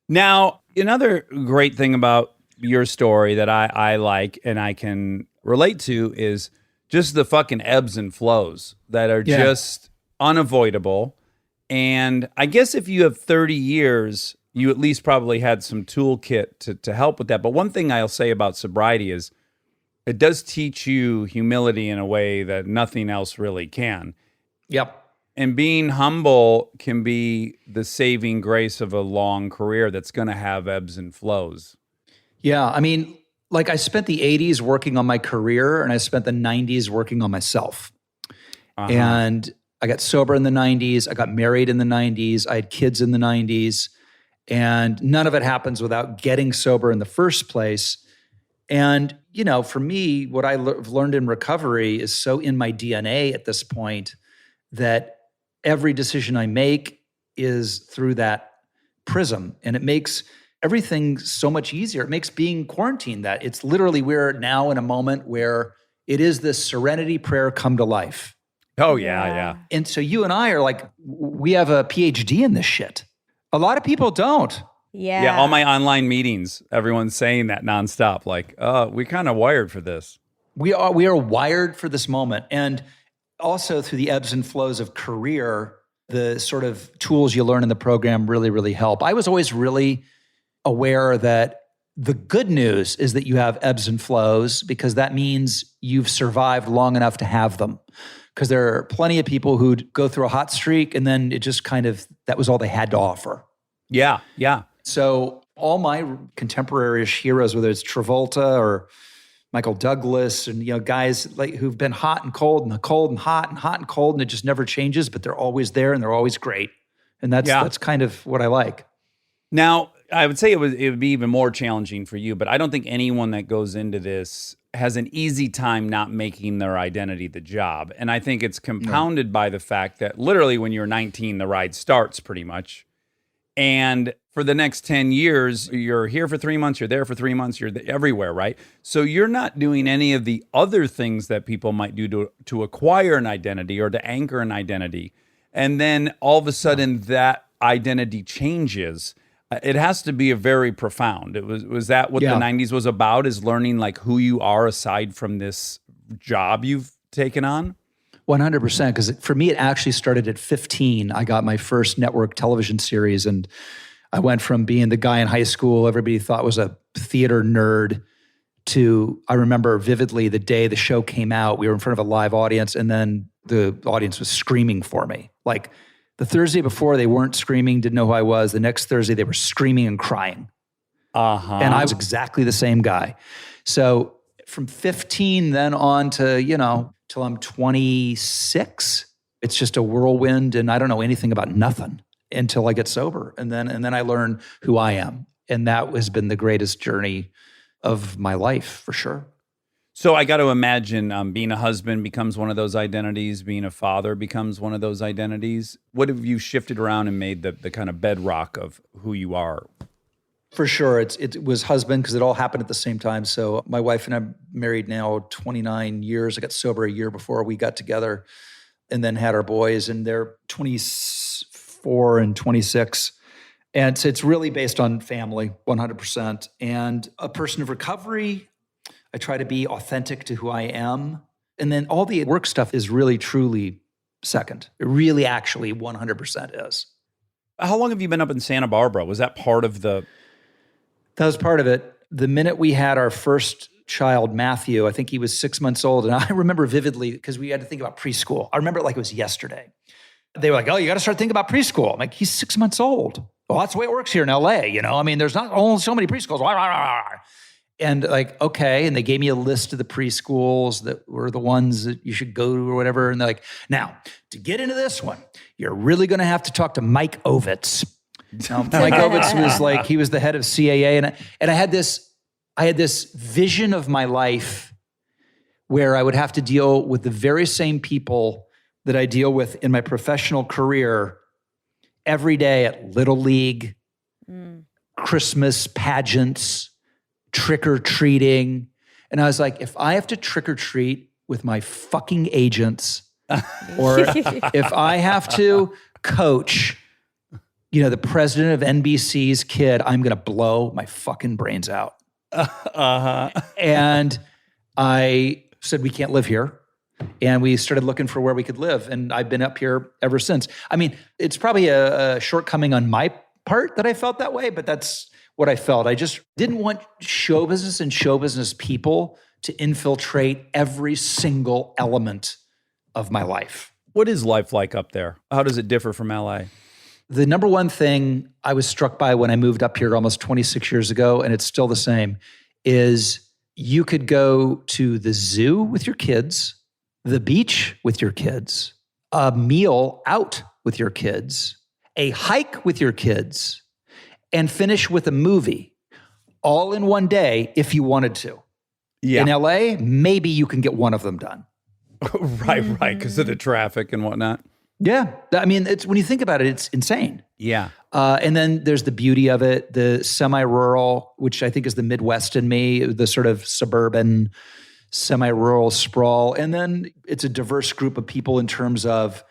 Now, another great thing about your story that I like and I can relate to is just the fucking ebbs and flows that are just unavoidable. And I guess if you have 30 years, you at least probably had some toolkit to help with that. But one thing I'll say about sobriety is it does teach you humility in a way that nothing else really can. Yep. And being humble can be the saving grace of a long career that's going to have ebbs and flows. Yeah. I mean, like I spent the 80s working on my career and I spent the 90s working on myself. And I got sober in the 90s. I got married in the 90s. I had kids in the 90s. And none of it happens without getting sober in the first place. And, you know, for me, what I've learned in recovery is so in my DNA at this point that every decision I make is through that prism. And it makes everything so much easier. It makes being quarantined that it's literally, we're now in a moment where it is this serenity prayer come to life. Oh, yeah. And so you and I are like, we have a PhD in this shit. A lot of people don't. Yeah. Yeah, all my online meetings, everyone's saying that nonstop. Like, we're kind of wired for this. We are wired for this moment. And also through the ebbs and flows of career, the sort of tools you learn in the program really, really help. I was always really aware that the good news is that you have ebbs and flows because that means you've survived long enough to have them. Because there are plenty of people who'd go through a hot streak and then it just kind of, that was all they had to offer. Yeah. So all my contemporary-ish heroes, whether it's Travolta or Michael Douglas and, you know, guys like who've been hot and cold and cold and hot and hot and cold and it just never changes, but they're always there and they're always great. And that's kind of what I like. Now, I would say it would be even more challenging for you, but I don't think anyone that goes into this has an easy time not making their identity the job. And I think it's compounded by the fact that literally when you're 19, the ride starts pretty much. And for the next 10 years, you're here for 3 months, you're there for 3 months, you're everywhere, right? So you're not doing any of the other things that people might do to acquire an identity or to anchor an identity. And then all of a sudden that identity changes. It has to be a very profound. Was that what the 90s was about, is learning like who you are aside from this job you've taken on? 100%, because for me, it actually started at 15. I got my first network television series, and I went from being the guy in high school everybody thought was a theater nerd to, I remember vividly the day the show came out, we were in front of a live audience, and then the audience was screaming for me. Like the Thursday before, they weren't screaming, didn't know who I was. The next Thursday, they were screaming and crying. And I was exactly the same guy. So from 15 then on to, you know, till I'm 26, it's just a whirlwind and I don't know anything about nothing until I get sober. And then I learn who I am. And that has been the greatest journey of my life for sure. So I got to imagine being a husband becomes one of those identities, being a father becomes one of those identities. What have you shifted around and made the kind of bedrock of who you are? For sure. It was husband because it all happened at the same time. So my wife and I are married now 29 years. I got sober a year before we got together and then had our boys, and they're 24 and 26. And so it's really based on family, 100%. And a person of recovery, I try to be authentic to who I am. And then all the work stuff is really, truly second. It really actually 100% is. How long have you been up in Santa Barbara? Was that part of the... That was part of it. The minute we had our first child, Matthew, I think he was 6 months old. And I remember vividly because we had to think about preschool. I remember it like it was yesterday. They were like, oh, you got to start thinking about preschool. I'm like, he's 6 months old. Well, that's the way it works here in LA. You know, I mean, there's not only so many preschools. And like, okay. And they gave me a list of the preschools that were the ones that you should go to or whatever. And they're like, now, to get into this one, you're really going to have to talk to Mike Ovitz. Now, Mike Ovitz was like, he was the head of CAA. And I had this vision of my life where I would have to deal with the very same people that I deal with in my professional career every day at Little League, Christmas pageants, trick-or-treating. And I was like, if I have to trick-or-treat with my fucking agents, or if I have to coach, you know, the president of NBC's kid, I'm going to blow my fucking brains out. And I said, we can't live here. And we started looking for where we could live. And I've been up here ever since. I mean, it's probably a shortcoming on my part that I felt that way, but that's what I felt. I just didn't want show business and show business people to infiltrate every single element of my life. What is life like up there? How does it differ from LA? The number one thing I was struck by when I moved up here almost 26 years ago, and it's still the same, is you could go to the zoo with your kids, the beach with your kids, a meal out with your kids, a hike with your kids, and finish with a movie all in one day if you wanted to. Yeah. In LA, maybe you can get one of them done. right, because of the traffic and whatnot. Yeah. I mean, it's when you think about it, it's insane. Yeah. And then there's the beauty of it, the semi-rural, which I think is the Midwest in me, the sort of suburban, semi-rural sprawl. And then it's a diverse group of people in terms of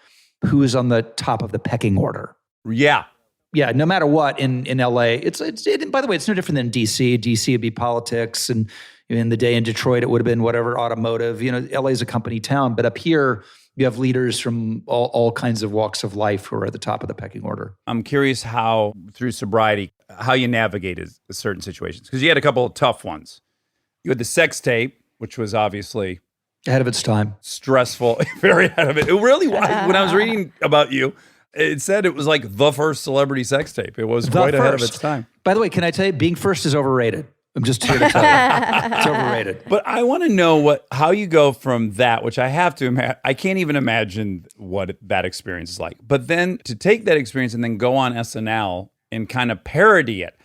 who's on the top of the pecking order. Yeah. Yeah, no matter what in LA, by the way, it's no different than DC. DC would be politics, and in the day in Detroit, it would have been whatever, automotive. LA is a company town, but up here, you have leaders from all kinds of walks of life who are at the top of the pecking order. I'm curious how, through sobriety, how you navigated certain situations. Because you had a couple of tough ones. You had the sex tape, which was obviously ahead of its time. Stressful, very ahead of it. It really was. When I was reading about you, it said it was like the first celebrity sex tape. It was quite ahead of its time. By the way, can I tell you, being first is overrated. I'm just here to tell you. It's overrated. But I want to know how you go from that, which I have to imagine. I can't even imagine what that experience is like. But then to take that experience and then go on SNL and kind of parody it.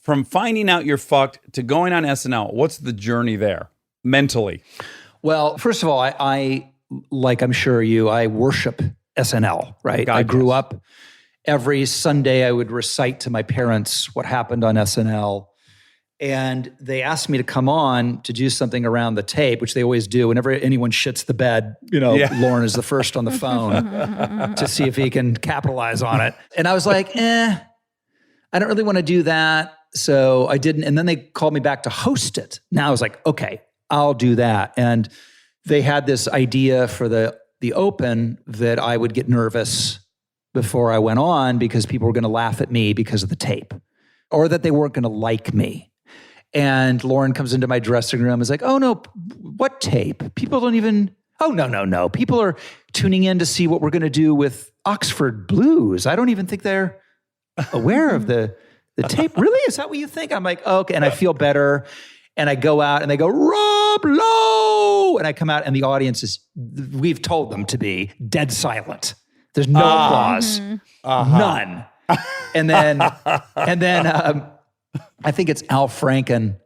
From finding out you're fucked to going on SNL, what's the journey there mentally? Well, first of all, I like I'm sure you, I worship SNL, right? I grew up every Sunday I would recite to my parents what happened on SNL. And they asked me to come on to do something around the tape, which they always do. Whenever anyone shits the bed, Lauren is the first on the phone to see if he can capitalize on it. And I was like, I don't really want to do that. So I didn't. And then they called me back to host it. Now I was like, okay, I'll do that. And they had this idea for the open that I would get nervous before I went on because people were going to laugh at me because of the tape, or that they weren't going to like me. And Lauren comes into my dressing room and is like, oh no, what tape? People don't even, no. People are tuning in to see what we're going to do with Oxford Blues. I don't even think they're aware of the tape. Really? Is that what you think? I'm like, oh, okay. And I feel better. And I go out and they go, Rob Lowe. And I come out and the audience we've told them to be dead silent. There's no applause. None. And then I think it's Al Franken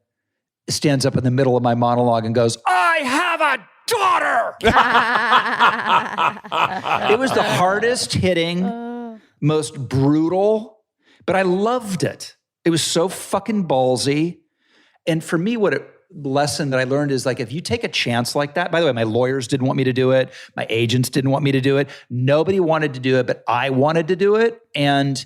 stands up in the middle of my monologue and goes, I have a daughter. It was the hardest hitting, most brutal, but I loved it. It was so fucking ballsy. And for me, lesson that I learned is like, if you take a chance like that, by the way, my lawyers didn't want me to do it. My agents didn't want me to do it. Nobody wanted to do it, but I wanted to do it. And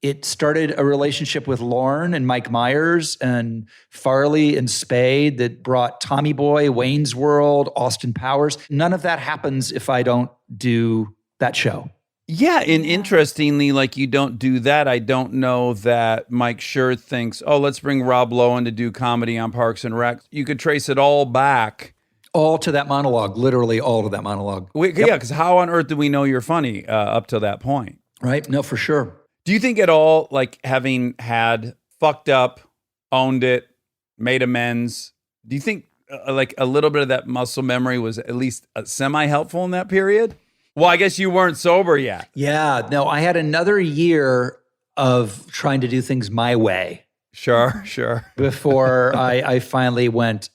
it started a relationship with Lauren and Mike Myers and Farley and Spade that brought Tommy Boy, Wayne's World, Austin Powers. None of that happens if I don't do that show. Yeah, and interestingly, like you don't do that. I don't know that Mike Schur thinks, let's bring Rob Lowe in to do comedy on Parks and Rec. You could trace it all back. All to that monologue, literally all to that monologue. Yeah, because how on earth do we know you're funny up to that point? Right? No, for sure. Do you think at all, like having had fucked up, owned it, made amends, do you think like a little bit of that muscle memory was at least semi-helpful in that period? Well, I guess you weren't sober yet. Yeah, no, I had another year of trying to do things my way. Sure. Before I finally went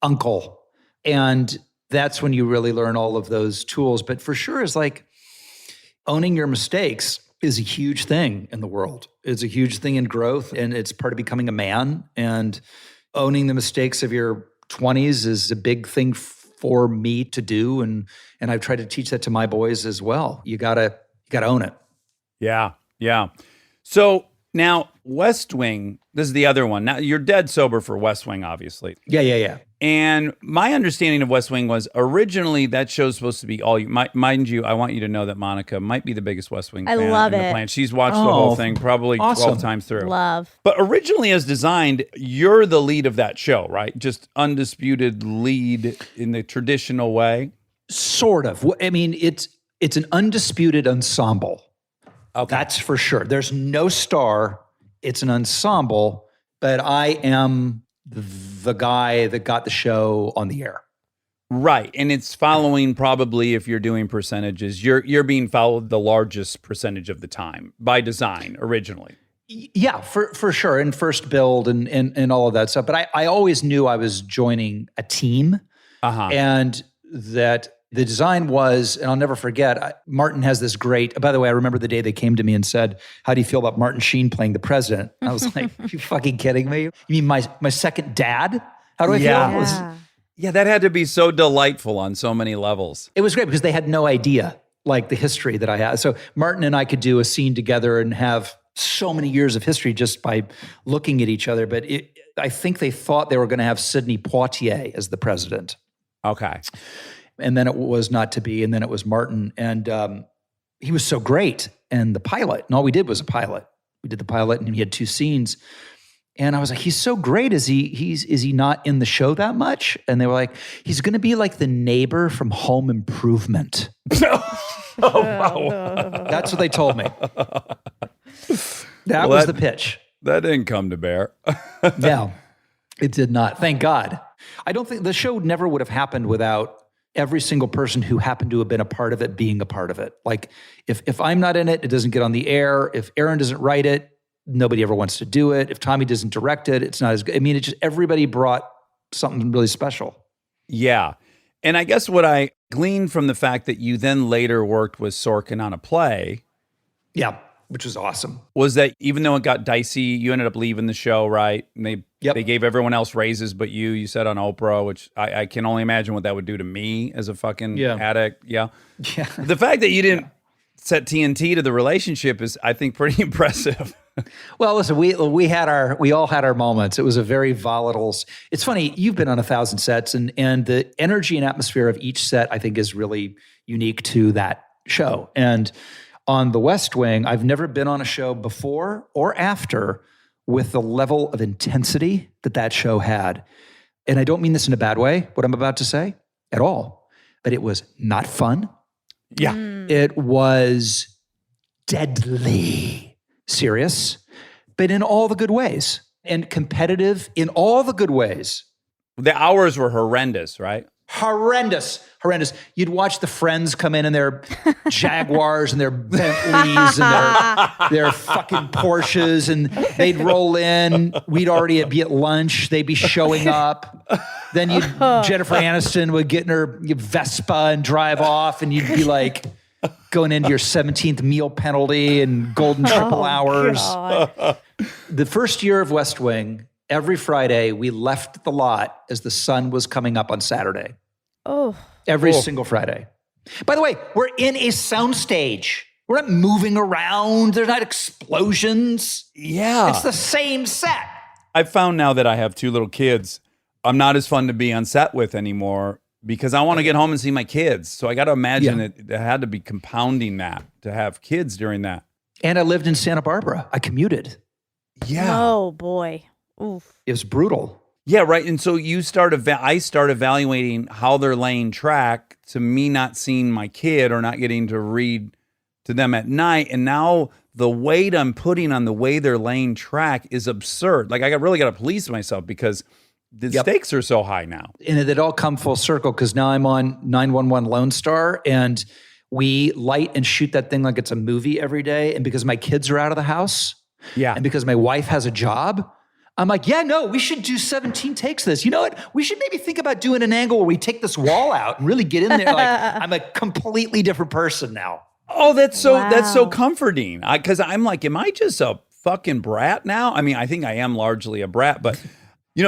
uncle. And that's when you really learn all of those tools. But for sure, it's like owning your mistakes is a huge thing in the world. It's a huge thing in growth, and it's part of becoming a man. And owning the mistakes of your 20s is a big thing for me to do, and I've tried to teach that to my boys as well. You gotta own it. Yeah. So now West Wing, this is the other one. Now you're dead sober for West Wing, obviously. Yeah. And my understanding of West Wing was originally that show's supposed to be all you. Mind you, I want you to know that Monica might be the biggest West Wing fan love in the it. planet. She's watched the whole thing probably 12 times through. Love. But originally as designed, you're the lead of that show, right? Just undisputed lead in the traditional way. Sort of. I mean, it's an undisputed ensemble. Okay. That's for sure. There's no star. It's an ensemble, but I am the guy that got the show on the air. Right. And it's following probably, if you're doing percentages, you're being followed the largest percentage of the time by design originally. Yeah, for sure. And first build and all of that stuff. But I always knew I was joining a team and that the design was, and I'll never forget, Martin has this great, by the way, I remember the day they came to me and said, how do you feel about Martin Sheen playing the president? And I was like, are you fucking kidding me? You mean my second dad? How do I feel? Yeah, that had to be so delightful on so many levels. It was great because they had no idea, like the history that I had. So Martin and I could do a scene together and have so many years of history just by looking at each other. But I think they thought they were going to have Sidney Poitier as the president. Okay. And then it was not to be. And then it was Martin. And he was so great. And the pilot, and all we did was a pilot. We did the pilot and he had 2 scenes. And I was like, he's so great. Is he not in the show that much? And they were like, he's going to be like the neighbor from Home Improvement. Wow. That's what they told me. That was the pitch. That didn't come to bear. No, it did not. Thank God. I don't think the show never would have happened without every single person who happened to have been a part of it being a part of it. Like if I'm not in it, it doesn't get on the air. If Aaron doesn't write it, nobody ever wants to do it. If Tommy doesn't direct it, it's not as good. I mean, it just, everybody brought something really special. Yeah. And I guess what I gleaned from the fact that you then later worked with Sorkin on a play. Yeah, which was awesome. Was that even though it got dicey, you ended up leaving the show, right? And they gave everyone else raises but you said on Oprah, which I can only imagine what that would do to me as a fucking addict. Yeah. The fact that you didn't set TNT to the relationship is, I think, pretty impressive. Well, listen, we all had our moments. It was a very volatile. It's funny, you've been on 1,000 sets, and the energy and atmosphere of each set, I think, is really unique to that show. And on The West Wing, I've never been on a show before or after with the level of intensity that show had. And I don't mean this in a bad way, what I'm about to say, at all. But it was not fun. Yeah. It was deadly serious, but in all the good ways, and competitive in all the good ways. The hours were horrendous, right? Horrendous. You'd watch the friends come in their Jaguars and their Bentleys and their fucking Porsches, and they'd roll in. We'd already be at lunch. They'd be showing up. Then Jennifer Aniston would get in her Vespa and drive off, and you'd be like going into your 17th meal penalty and golden triple hours. God. The first year of West Wing, every Friday we left the lot as the sun was coming up on Saturday. Every single Friday. By the way, we're in a soundstage. We're not moving around. There's not explosions. Yeah. It's the same set. I've found now that I have 2 little kids, I'm not as fun to be on set with anymore because I want to get home and see my kids. So I got to imagine it had to be compounding that to have kids during that. And I lived in Santa Barbara. I commuted. Yeah. Oh, boy. Oof. It was brutal. Yeah, right. And so I start evaluating how they're laying track to me not seeing my kid or not getting to read to them at night. And now the weight I'm putting on the way they're laying track is absurd. Like I really got to police myself because the stakes are so high now. And it all come full circle because now I'm on 911 Lone Star and we light and shoot that thing like it's a movie every day. And because my kids are out of the house and because my wife has a job, I'm like, we should do 17 takes of this. You know what? We should maybe think about doing an angle where we take this wall out and really get in there. Like I'm a completely different person now. Oh, that's so comforting. Because I'm like, am I just a fucking brat now? I mean, I think I am largely a brat, but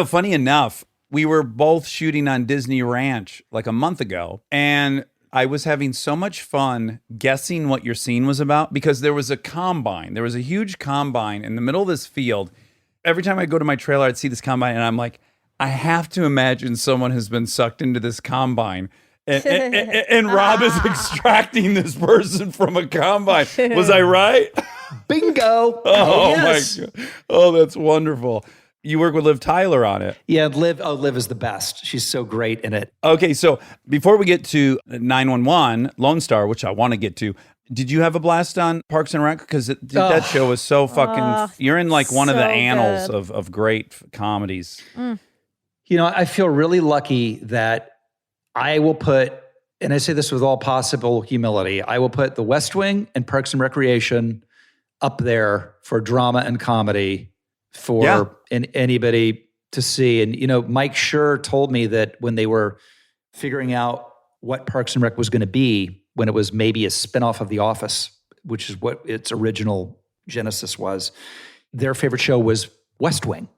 funny enough, we were both shooting on Disney Ranch like a month ago, and I was having so much fun guessing what your scene was about because there was a combine. There was a huge combine in the middle of this field. Every time I go to my trailer, I'd see this combine, and I'm like, I have to imagine someone has been sucked into this combine. And Rob is extracting this person from a combine. Was I right? Bingo. Oh, yes. My God. Oh, that's wonderful. You work with Liv Tyler on it. Yeah, Liv is the best. She's so great in it. Okay, so before we get to 911, Lone Star, which I want to get to, Did you have a blast on Parks and Rec? Because that show was so fucking. You're in like one of the annals of great comedies. You know, I feel really lucky that I will put, and I say this with all possible humility, I will put The West Wing and Parks and Recreation up there for drama and comedy for anybody to see. And, you know, Mike Schur told me that when they were figuring out what Parks and Rec was going to be, when it was maybe a spinoff of The Office, which is what its original genesis was, their favorite show was West Wing.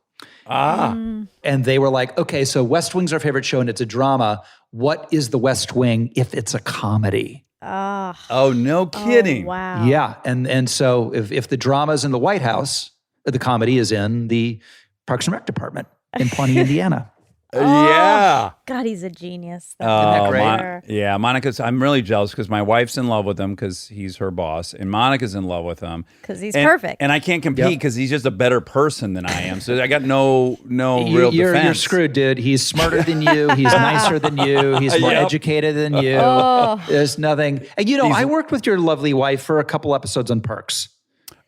And they were like, okay, so West Wing's our favorite show and it's a drama. What is The West Wing if it's a comedy? Oh, no kidding. Oh, wow. Yeah. And so if the drama's in the White House, the comedy is in the Parks and Rec department in Pawnee, Indiana. Yeah. God, he's a genius. Isn't that great? Yeah, Monica's. I'm really jealous because my wife's in love with him because he's her boss, and Monica's in love with him because he's perfect. And I can't compete because he's just a better person than I am. So I got no real defense. You're screwed, dude. He's smarter than you. He's nicer than you. He's more educated than you. There's nothing. And you know, I worked with your lovely wife for a couple episodes on Parks.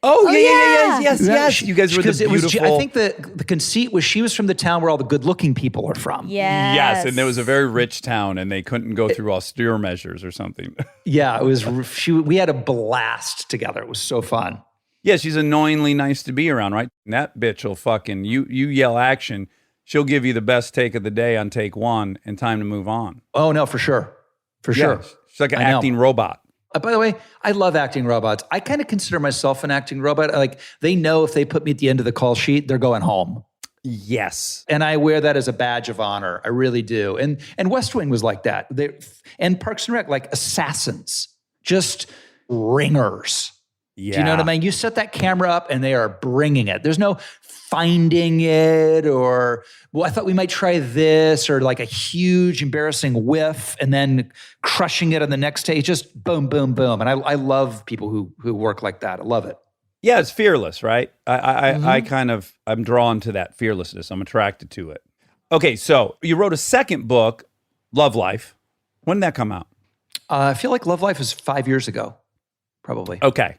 Oh, yes. You guys were the beautiful. I think the conceit was she was from the town where all the good-looking people are from. Yes. And there was a very rich town, and they couldn't go through austere measures or something. Yeah, it was. We had a blast together. It was so fun. Yeah, she's annoyingly nice to be around, right? And that bitch will fucking you yell action, she'll give you the best take of the day on take one, and time to move on. Oh no, for sure, sure. She's like an acting robot. By the way, I love acting robots. I kind of consider myself an acting robot. Like, they know if they put me at the end of the call sheet, they're going home. Yes. And I wear that as a badge of honor. I really do. And West Wing was like that. And Parks and Rec, like assassins, just ringers. Yeah. Do you know what I mean? You set that camera up and they are bringing it. There's no finding it or, well, I thought we might try this, or like a huge embarrassing whiff and then crushing it on the next take. Just boom, boom, boom. And I love people who work like that. I love it. Yeah, it's fearless, right? I'm drawn to that fearlessness. I'm attracted to it. Okay, so you wrote a second book, Love Life. When did that come out? I feel like Love Life is 5 years ago, probably. Okay.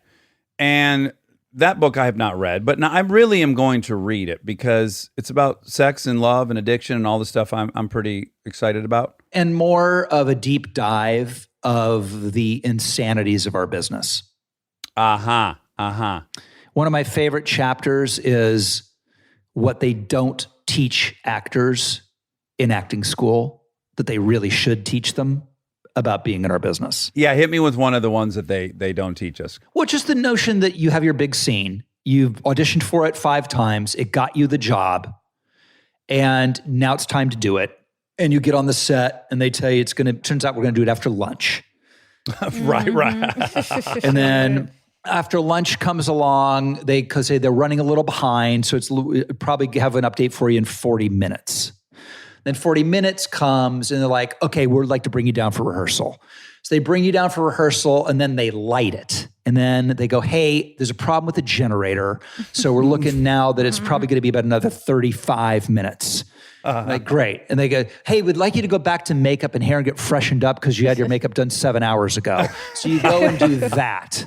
And that book I have not read, but now I really am going to read it because it's about sex and love and addiction and all the stuff I'm pretty excited about. And more of a deep dive of the insanities of our business. One of my favorite chapters is what they don't teach actors in acting school that they really should teach them about being in our business. Yeah, hit me with one of the ones that they don't teach us. Well, just the notion that you have your big scene, you've auditioned for it 5 times, it got you the job, and now it's time to do it. And you get on the set and they tell you turns out we're going to do it after lunch. Right. And then after lunch comes along, because they're running a little behind, so it's probably have an update for you in 40 minutes. Then 40 minutes comes and they're like, okay, we'd like to bring you down for rehearsal. So they bring you down for rehearsal and then they light it. And then they go, hey, there's a problem with the generator. So we're looking now that it's probably going to be about another 35 minutes. Like, great. And they go, hey, we'd like you to go back to makeup and hair and get freshened up because you had your makeup done 7 hours ago. So you go and do that.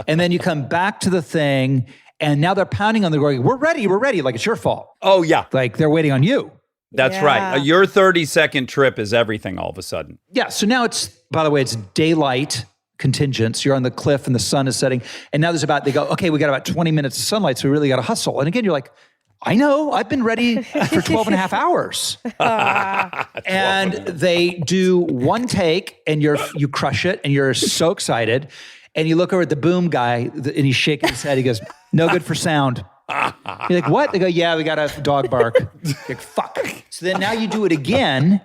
And then you come back to the thing and now they're pounding on the door. We're ready. Like, it's your fault. Oh, yeah. Like, they're waiting on you. That's right. Your 30-second trip is everything all of a sudden. Yeah. So now by the way, it's daylight contingents. You're on the cliff and the sun is setting. And now they go, okay, we got about 20 minutes of sunlight, so we really got to hustle. And again, you're like, I know, I've been ready for 12 and a half hours. And they do one take and you crush it and you're so excited. And you look over at the boom guy and he's shaking his head. He goes, no good for sound. You're like, what? They go, yeah, we got a dog bark. You're like, fuck. So then now you do it again.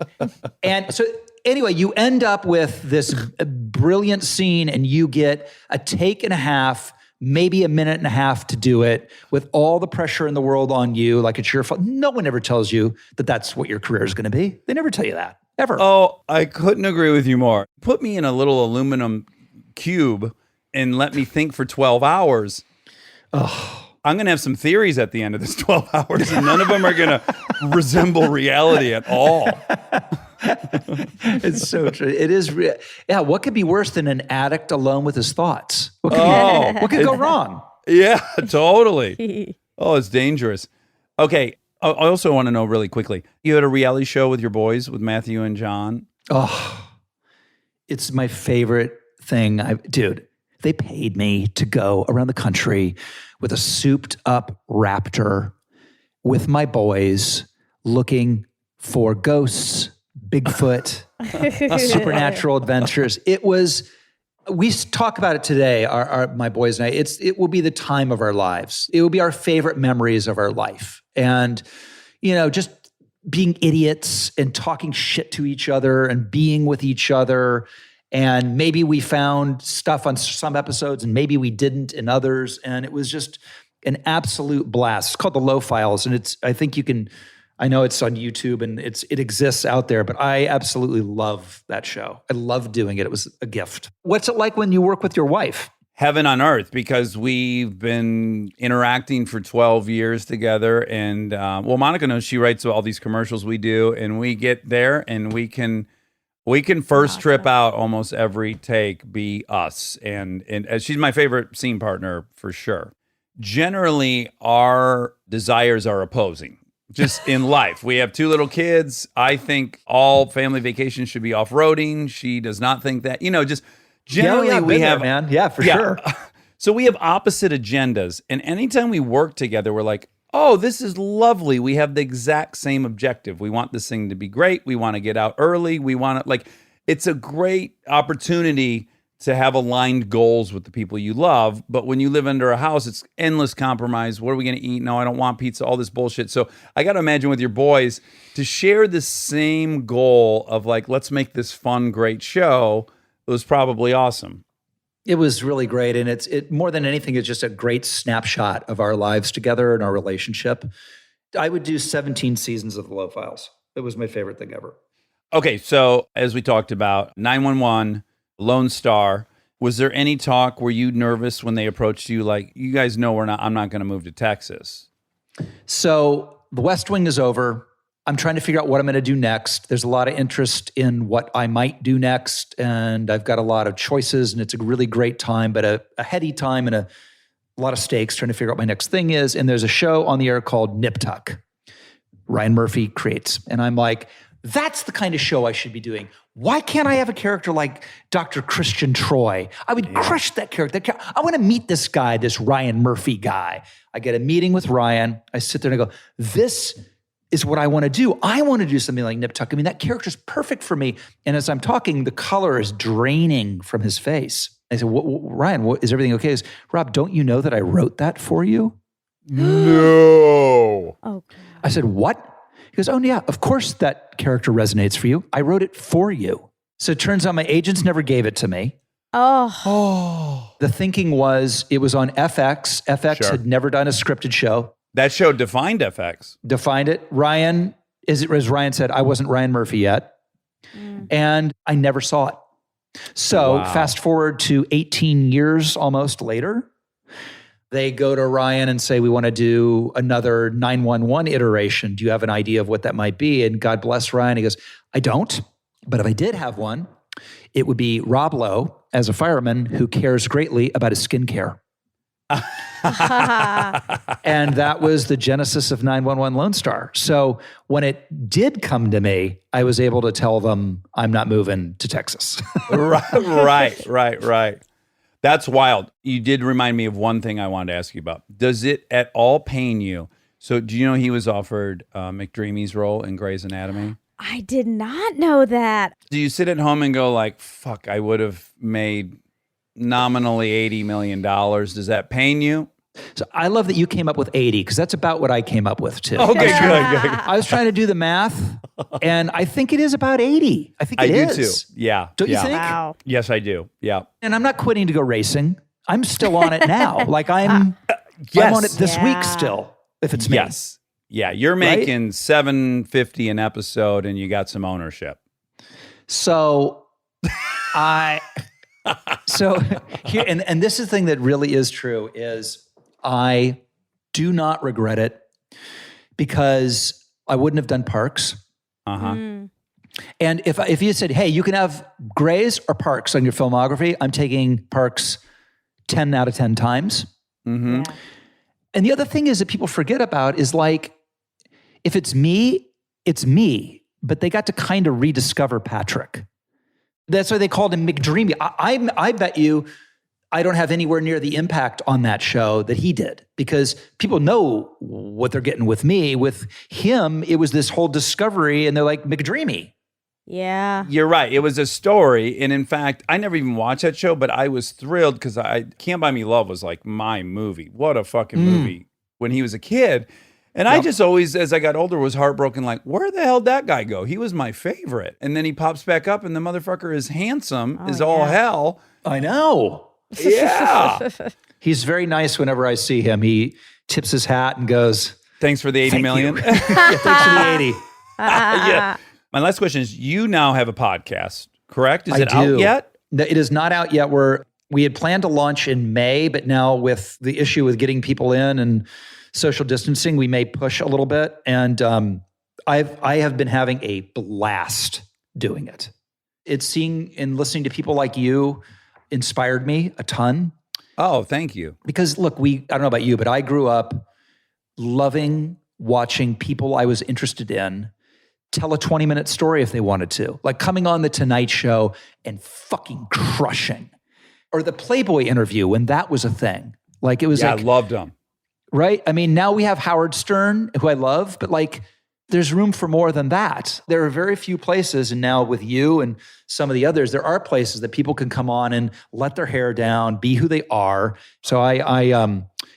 And so anyway, you end up with this brilliant scene and you get a take and a half, maybe a minute and a half to do it with all the pressure in the world on you. Like, it's your fault. No one ever tells you that that's what your career is going to be. They never tell you that, ever. Oh, I couldn't agree with you more. Put me in a little aluminum cube and let me think for 12 hours. Oh. I'm going to have some theories at the end of this 12 hours, and none of them are going to resemble reality at all. It's so true. It is. Yeah. What could be worse than an addict alone with his thoughts? What could go wrong? Yeah, totally. Oh, it's dangerous. Okay. I also want to know really quickly. You had a reality show with your boys, with Matthew and John. Oh, it's my favorite thing. Dude, they paid me to go around the country with a souped up Raptor with my boys looking for ghosts, Bigfoot, supernatural adventures. We talk about it today, my boys and I. It will be the time of our lives. It will be our favorite memories of our life. And, just being idiots and talking shit to each other and being with each other. And maybe we found stuff on some episodes and maybe we didn't in others. And it was just an absolute blast. It's called the Lowe Files. And I know it's on YouTube and it exists out there, but I absolutely love that show. I love doing it. It was a gift. What's it like when you work with your wife? Heaven on earth, because we've been interacting for 12 years together. And Monica knows, she writes all these commercials we do, and we get there and we can first trip out almost every take, be us. And she's my favorite scene partner for sure. Generally, our desires are opposing. Just in life. We have 2 little kids. I think all family vacations should be off-roading. She does not think that. Just generally we have... man. Yeah, for sure. So we have opposite agendas. And anytime we work together, we're like, oh, this is lovely. We have the exact same objective. We want this thing to be great. We want to get out early. We want to, it's a great opportunity to have aligned goals with the people you love. But when you live under a house, it's endless compromise. What are we going to eat? No, I don't want pizza, all this bullshit. So I got to imagine with your boys to share the same goal of let's make this fun, great show. It was probably awesome. It was really great. And it more than anything, it's just a great snapshot of our lives together and our relationship. I would do 17 seasons of the Lowe Files. It was my favorite thing ever. Okay. So as we talked about 911, Lone Star. Was there any talk? Were you nervous when they approached you? You guys know I'm not going to move to Texas. So the West Wing is over. I'm trying to figure out what I'm going to do next. There's a lot of interest in what I might do next. And I've got a lot of choices and it's a really great time, but a heady time and a lot of stakes trying to figure out what my next thing is. And there's a show on the air called Nip Tuck. Ryan Murphy creates. And I'm like, that's the kind of show I should be doing. Why can't I have a character like Dr. Christian Troy? I would crush that character. I want to meet this guy, this Ryan Murphy guy. I get a meeting with Ryan. I sit there and I go, this is what I want to do. I want to do something like Nip Tuck. I mean, that character's perfect for me. And as I'm talking, the color is draining from his face. I said, Ryan, is everything okay? He goes, Rob, don't you know that I wrote that for you? No. Oh. I said, what? He goes, oh, yeah, of course that character resonates for you. I wrote it for you. So it turns out my agents never gave it to me. Oh. The thinking was it was on FX. FX had never done a scripted show. That show defined FX. Defined it. Ryan, as Ryan said, I wasn't Ryan Murphy yet. And I never saw it. So fast forward to 18 years almost later. They go to Ryan and say, we want to do another 911 iteration. Do you have an idea of what that might be? And God bless Ryan. He goes, I don't. But if I did have one, it would be Rob Lowe as a fireman who cares greatly about his skincare. And that was the genesis of 911 Lone Star. So when it did come to me, I was able to tell them I'm not moving to Texas. Right. That's wild. You did remind me of one thing I wanted to ask you about. Does it at all pain you? So do you know he was offered McDreamy's role in Grey's Anatomy? I did not know that. Do you sit at home and go fuck, I would have made nominally $80 million. Does that pain you? So I love that you came up with 80 because that's about what I came up with too. Okay, good. I was trying to do the math and I think it is about 80. I think it is. I do too. Yeah. Don't you think? Wow. Yes, I do. Yeah. And I'm not quitting to go racing. I'm still on it now. I'm on it this week still, if it's me. Yes. Yeah. You're making $750 an episode and you got some ownership. So here, and this is the thing that really is true is I do not regret it because I wouldn't have done Parks. And if you said, hey, you can have Grays or Parks on your filmography, I'm taking Parks 10 out of 10 times. Yeah. And the other thing is that people forget about is like, if it's me, it's me. But they got to kind of rediscover Patrick. That's why they called him McDreamy. I bet you I don't have anywhere near the impact on that show that he did, because people know what they're getting with me. With him, it was this whole discovery, and they're like, McDreamy. Yeah. You're right. It was a story. And in fact, I never even watched that show, but I was thrilled because Can't Buy Me Love was like my movie. What a fucking movie when he was a kid. And I just always, as I got older, was heartbroken. Like, where the hell did that guy go? He was my favorite. And then he pops back up and the motherfucker is handsome as all hell. I know. Yeah. He's very nice whenever I see him. He tips his hat and goes, Thanks for the 80 "Thank million. you." Yeah, thanks for the 80. Yeah. My last question is, you now have a podcast, correct? Is it I do. out yet? No, it is not out yet. We had planned to launch in May, but now with the issue with getting people in and social distancing, we may push a little bit. And I have been having a blast doing it. It's seeing and listening to people like you inspired me a ton. Oh, thank you. Because look, I don't know about you, but I grew up loving watching people I was interested in tell a 20-minute story if they wanted to. Like coming on the Tonight Show and fucking crushing. Or the Playboy interview when that was a thing. Like it was I like, loved them. right? I mean, now we have Howard Stern, who I love, but like there's room for more than that. There are very few places, and now with you and some of the others, there are places that people can come on and let their hair down, be who they are. So I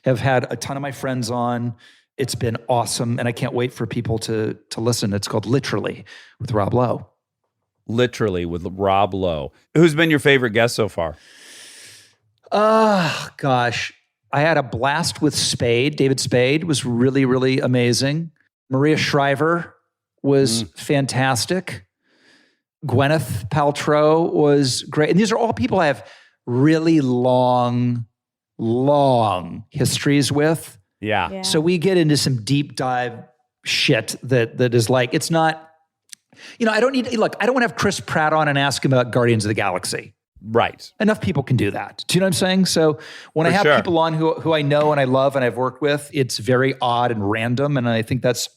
have had a ton of my friends on. It's been awesome, and I can't wait for people to listen. It's called Literally with Rob Lowe. Literally with Rob Lowe. Who's been your favorite guest so far? Gosh. I had a blast with Spade. David Spade was really, really amazing. Maria Shriver was fantastic. Gwyneth Paltrow was great. And these are all people I have really long histories with. Yeah. So we get into some deep dive shit that is like, it's not, I don't want to have Chris Pratt on and ask him about Guardians of the Galaxy. Right. Enough people can do that. Do you know what I'm saying? So when I have people on who I know and I love and I've worked with, it's very odd and random. And I think that's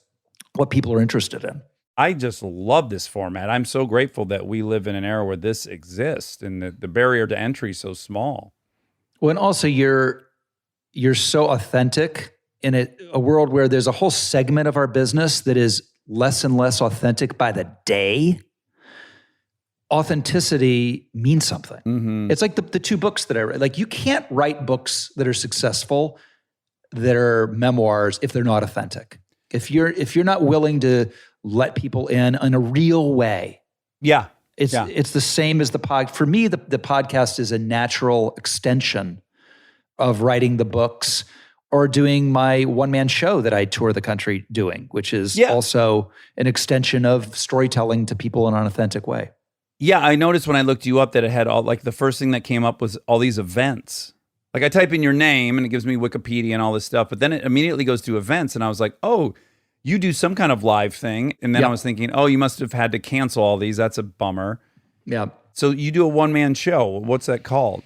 what people are interested in. I just love this format. I'm so grateful that we live in an era where this exists and the barrier to entry is so small. Well, and also you're so authentic in a world where there's a whole segment of our business that is less and less authentic by the day. Authenticity means something. Mm-hmm. It's like the two books that I read. Like you can't write books that are successful, that are memoirs, if they're not authentic. If you're not willing to let people in a real way. Yeah. It's the same as the pod. For me, the podcast is a natural extension of writing the books or doing my one-man show that I tour the country doing, which is also an extension of storytelling to people in an authentic way. Yeah, I noticed when I looked you up that it had all, like the first thing that came up was all these events. Like I type in your name and it gives me Wikipedia and all this stuff, but then it immediately goes to events and I was like, oh, you do some kind of live thing. And then I was thinking, oh, you must have had to cancel all these. That's a bummer. Yeah. So you do a one-man show. What's that called?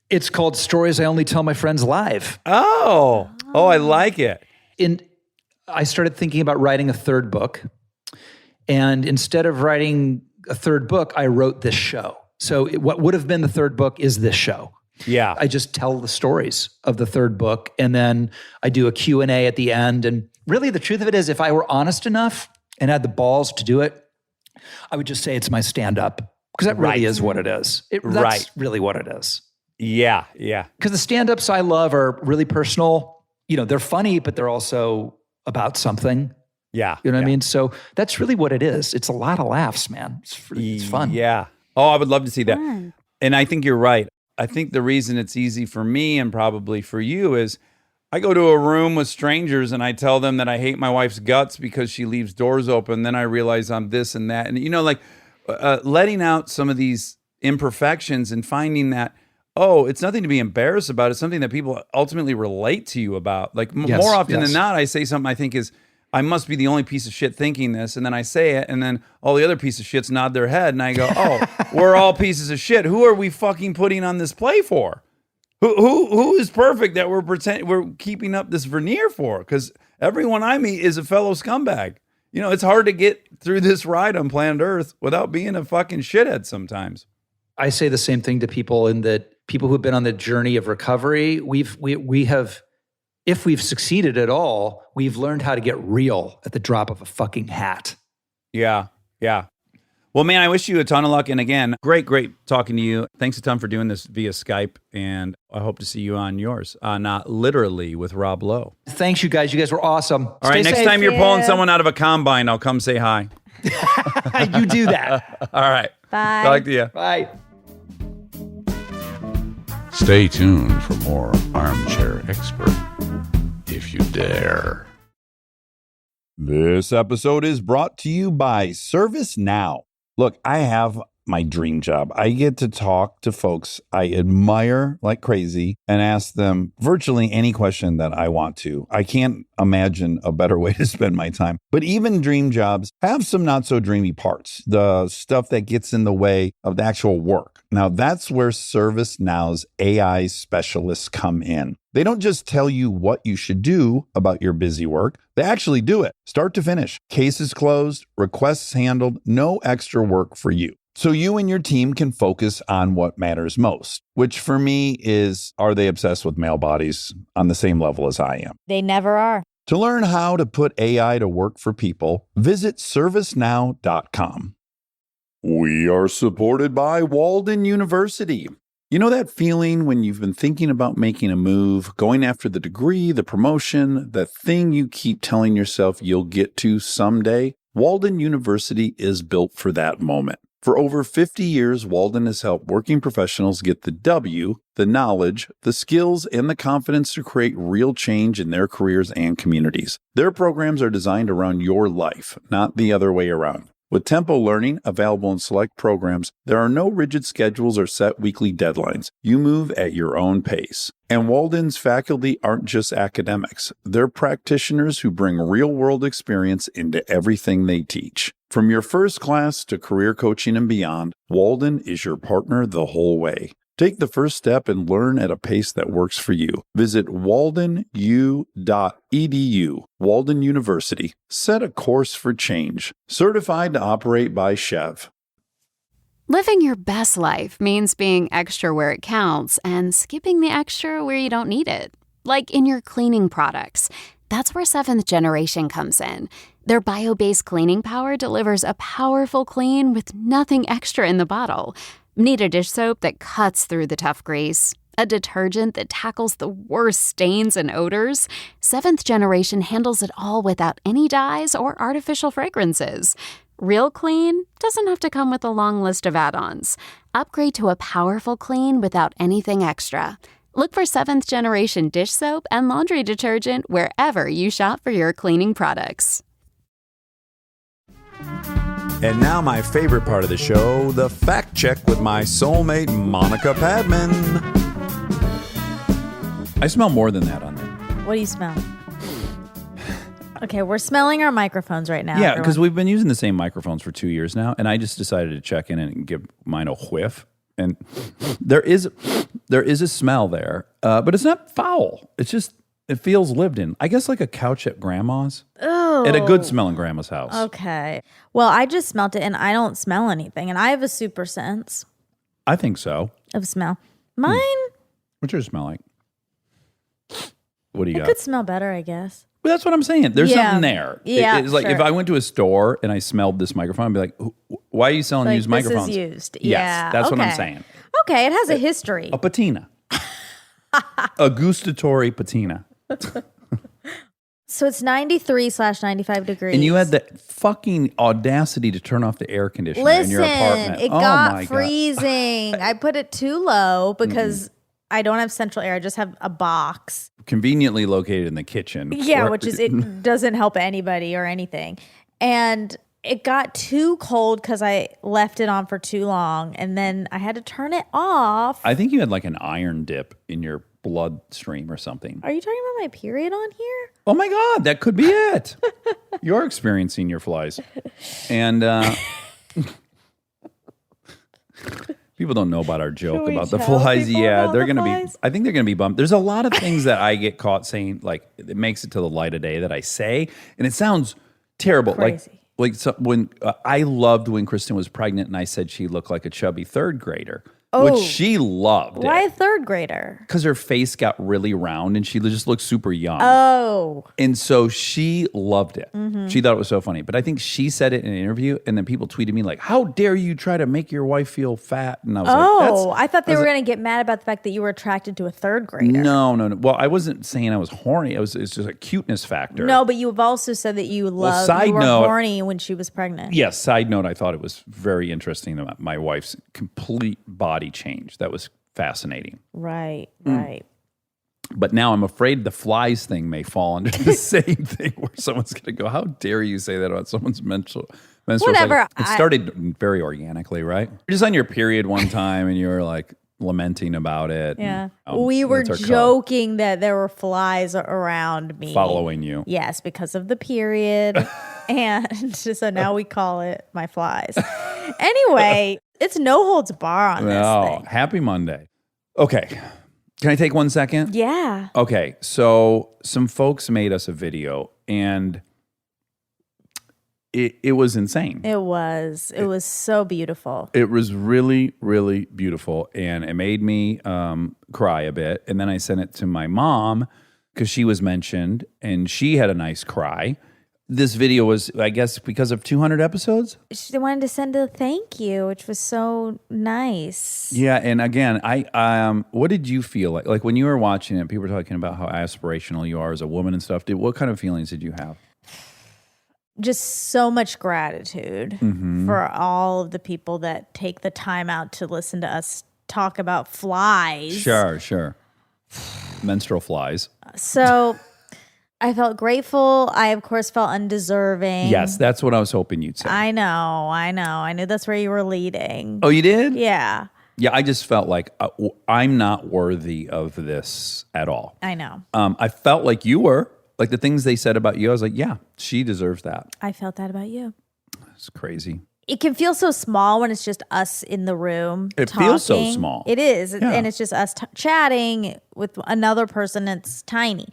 It's called Stories I Only Tell My Friends Live. Oh, I like it. And I started thinking about writing a third book. And instead of writing a third book, I wrote this show. So what would have been the third book is this show. Yeah. I just tell the stories of the third book, and then I do a Q&A at the end. And really the truth of it is, if I were honest enough and had the balls to do it, I would just say it's my stand-up, because that really is what it is. That's really what it is. Yeah, yeah. Because the stand-ups I love are really personal. They're funny, but they're also about something. Yeah. You know what I mean? So that's really what it is. It's a lot of laughs, man. It's fun. Yeah. Oh, I would love to see that. And I think you're right. I think the reason it's easy for me and probably for you is I go to a room with strangers and I tell them that I hate my wife's guts because she leaves doors open. Then I realize I'm this and that. And, letting out some of these imperfections and finding that, it's nothing to be embarrassed about. It's something that people ultimately relate to you about. Like more often than not, I say something I think is I must be the only piece of shit thinking this. And then I say it, and then all the other piece of shits nod their head, and I go, oh, we're all pieces of shit. Who are we fucking putting on this play for? Who is perfect that we're keeping up this veneer for? Because everyone I meet is a fellow scumbag. You know, it's hard to get through this ride on planet Earth without being a fucking shithead sometimes. I say the same thing to people in that people who've been on the journey of recovery, we have, if we've succeeded at all, we've learned how to get real at the drop of a fucking hat. Yeah. Well, man, I wish you a ton of luck. And again, great talking to you. Thanks a ton for doing this via Skype. And I hope to see you on yours, not literally with Rob Lowe. Thanks, you guys. You guys were awesome. All right, next time you're pulling someone out of a combine, I'll come say hi. You do that. All right. Bye. Talk to you. Bye. Stay tuned for more Armchair Expert, if you dare. This episode is brought to you by ServiceNow. Look, I have my dream job. I get to talk to folks I admire like crazy and ask them virtually any question that I want to. I can't imagine a better way to spend my time. But even dream jobs have some not so dreamy parts, the stuff that gets in the way of the actual work. Now, that's where ServiceNow's AI specialists come in. They don't just tell you what you should do about your busy work. They actually do it, start to finish. Cases closed, requests handled, no extra work for you. So you and your team can focus on what matters most, which for me is, are they obsessed with male bodies on the same level as I am? They never are. To learn how to put AI to work for people, visit servicenow.com. We are supported by Walden University. You know that feeling when you've been thinking about making a move, going after the degree, the promotion, the thing you keep telling yourself you'll get to someday? Walden University is built for that moment. For over 50 years, Walden has helped working professionals get the W, the knowledge, the skills, and the confidence to create real change in their careers and communities. Their programs are designed around your life, not the other way around. With Tempo Learning available in select programs, there are no rigid schedules or set weekly deadlines. You move at your own pace. And Walden's faculty aren't just academics. They're practitioners who bring real-world experience into everything they teach. From your first class to career coaching and beyond, Walden is your partner the whole way. Take the first step and learn at a pace that works for you. Visit waldenu.edu. Walden University. Set a course for change. Certified to operate by Chev. Living your best life means being extra where it counts and skipping the extra where you don't need it. Like in your cleaning products. That's where Seventh Generation comes in. Their bio-based cleaning power delivers a powerful clean with nothing extra in the bottle. Need a dish soap that cuts through the tough grease? A detergent that tackles the worst stains and odors? Seventh Generation handles it all without any dyes or artificial fragrances. Real clean doesn't have to come with a long list of add-ons. Upgrade to a powerful clean without anything extra. Look for Seventh Generation dish soap and laundry detergent wherever you shop for your cleaning products. And now my favorite part of the show, the fact check with my soulmate, Monica Padman. I smell more than that on there. What do you smell? Okay, we're smelling our microphones right now. Yeah, because we've been using the same microphones for 2 years now, and I just decided to check in and give mine a whiff. And there is a smell there, but it's not foul. It's just, it feels lived in. I guess like a couch at grandma's. Oh. At a good smelling grandma's house. Okay. Well, I just smelled it and I don't smell anything. And I have a super sense I think so. of smell. Mine, What's yours smell like? What do you it got? could smell better, I guess. Well, that's what I'm saying. There's Yeah. something there. Yeah, It's like sure. if I went to a store and I smelled this microphone, I'd be like, why are you selling Like, used this is microphones? used. Yes, Yeah, that's what I'm okay. saying. Okay, it has a history. A patina. A gustatory patina. So it's 93/95 degrees. And you had the fucking audacity to turn off the air conditioner in your apartment. It Oh my got God. freezing. I put it too low because I don't have central air. I just have a box. Conveniently located in the kitchen. Yeah, Where- which is, it doesn't help anybody or anything. And it got too cold because I left it on for too long. And then I had to turn it off. I think you had like an iron dip in your bloodstream or something. Are you talking about my period on here? Oh my God, that could be it. You're experiencing your flies. And people don't know about our joke we about the tell flies. people Yeah, about they're the going to flies? be, I think they're going to be bummed. There's a lot of things that I get caught saying, like, it makes it to the light of day that I say, and it sounds terrible. Crazy. Like so when I loved when Kristen was pregnant and I said she looked like a chubby third grader, which she loved. Why a third grader? Because her face got really round and she just looked super young. Oh. And so she loved it. Mm-hmm. She thought it was so funny. But I think she said it in an interview, and then people tweeted me like, "How dare you try to make your wife feel fat?" And I was like, I thought they were going to get mad about the fact that you were attracted to a third grader. No. Well, I wasn't saying I was horny. It's just a cuteness factor. No, but you've also said that you loved, side you were note- horny when she was pregnant. Yes, side note, I thought it was very interesting about my wife's complete body change. That was fascinating. Right. But now I'm afraid the flies thing may fall under the same thing where someone's going to go, "How dare you say that about someone's menstrual Whatever, cycle?" It started very organically, right? You're just on your period one time and you were like lamenting about it. Yeah. and, We were that's our code. joking that there were flies around me. Following you. Yes, because of the period. And so now we call it my flies. Anyway, it's no holds bar on this thing. Happy Monday. Okay. Can I take 1 second? Yeah. Okay. So some folks made us a video and it was insane. It was so beautiful. It was really, really beautiful, and it made me cry a bit. And then I sent it to my mom because she was mentioned, and she had a nice cry. This video was, I guess, because of 200 episodes. She wanted to send a thank you, which was so nice. Yeah, and again, I what did you feel like? Like when you were watching it, people were talking about how aspirational you are as a woman and stuff. What kind of feelings did you have? Just so much gratitude for all of the people that take the time out to listen to us talk about flies. Sure. Menstrual flies. So I felt grateful. I, of course, felt undeserving. Yes, that's what I was hoping you'd say. I know. I knew that's where you were leading. Oh, you did? Yeah, Yeah, I just felt like I'm not worthy of this at all. I know. I felt like you were. Like the things they said about you, I was like, yeah, she deserves that. I felt that about you. It's crazy. It can feel so small when it's just us in the room. It feels so talking. small. It is. Yeah. And it's just us chatting with another person that's tiny.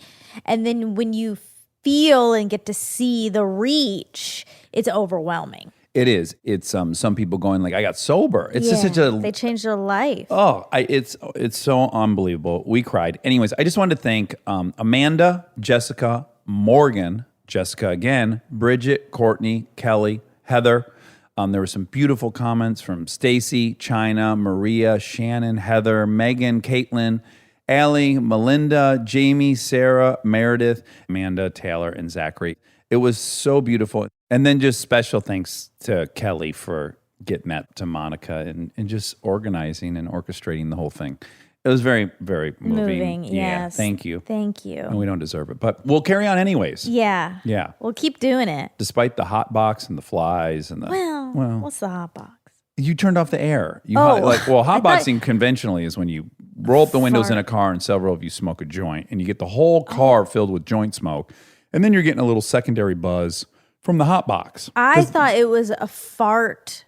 And then when you feel and get to see the reach, it's overwhelming. It is. It's some people going like, I got sober. It's just such a They changed their life. it's so unbelievable. We cried. Anyways, I just wanted to thank Amanda, Jessica, Morgan, Jessica again, Bridget, Courtney, Kelly, Heather. There were some beautiful comments from Stacy, China, Maria, Shannon, Heather, Megan, Caitlin, Allie, Melinda, Jamie, Sarah, Meredith, Amanda, Taylor, and Zachary. It was so beautiful. And then just special thanks to Kelly for getting that to Monica and just organizing and orchestrating the whole thing. It was very, very moving. Yeah, yes. thank you. Thank you. And we don't deserve it, but we'll carry on anyways. Yeah. Yeah. We'll keep doing it. Despite the hot box and the flies and the Well, what's the hot box? you turned off the air. You Oh. hotboxing conventionally is when you roll up the windows in a car and several of you smoke a joint and you get the whole car filled with joint smoke. And then you're getting a little secondary buzz from the hot box. I thought it was a fart.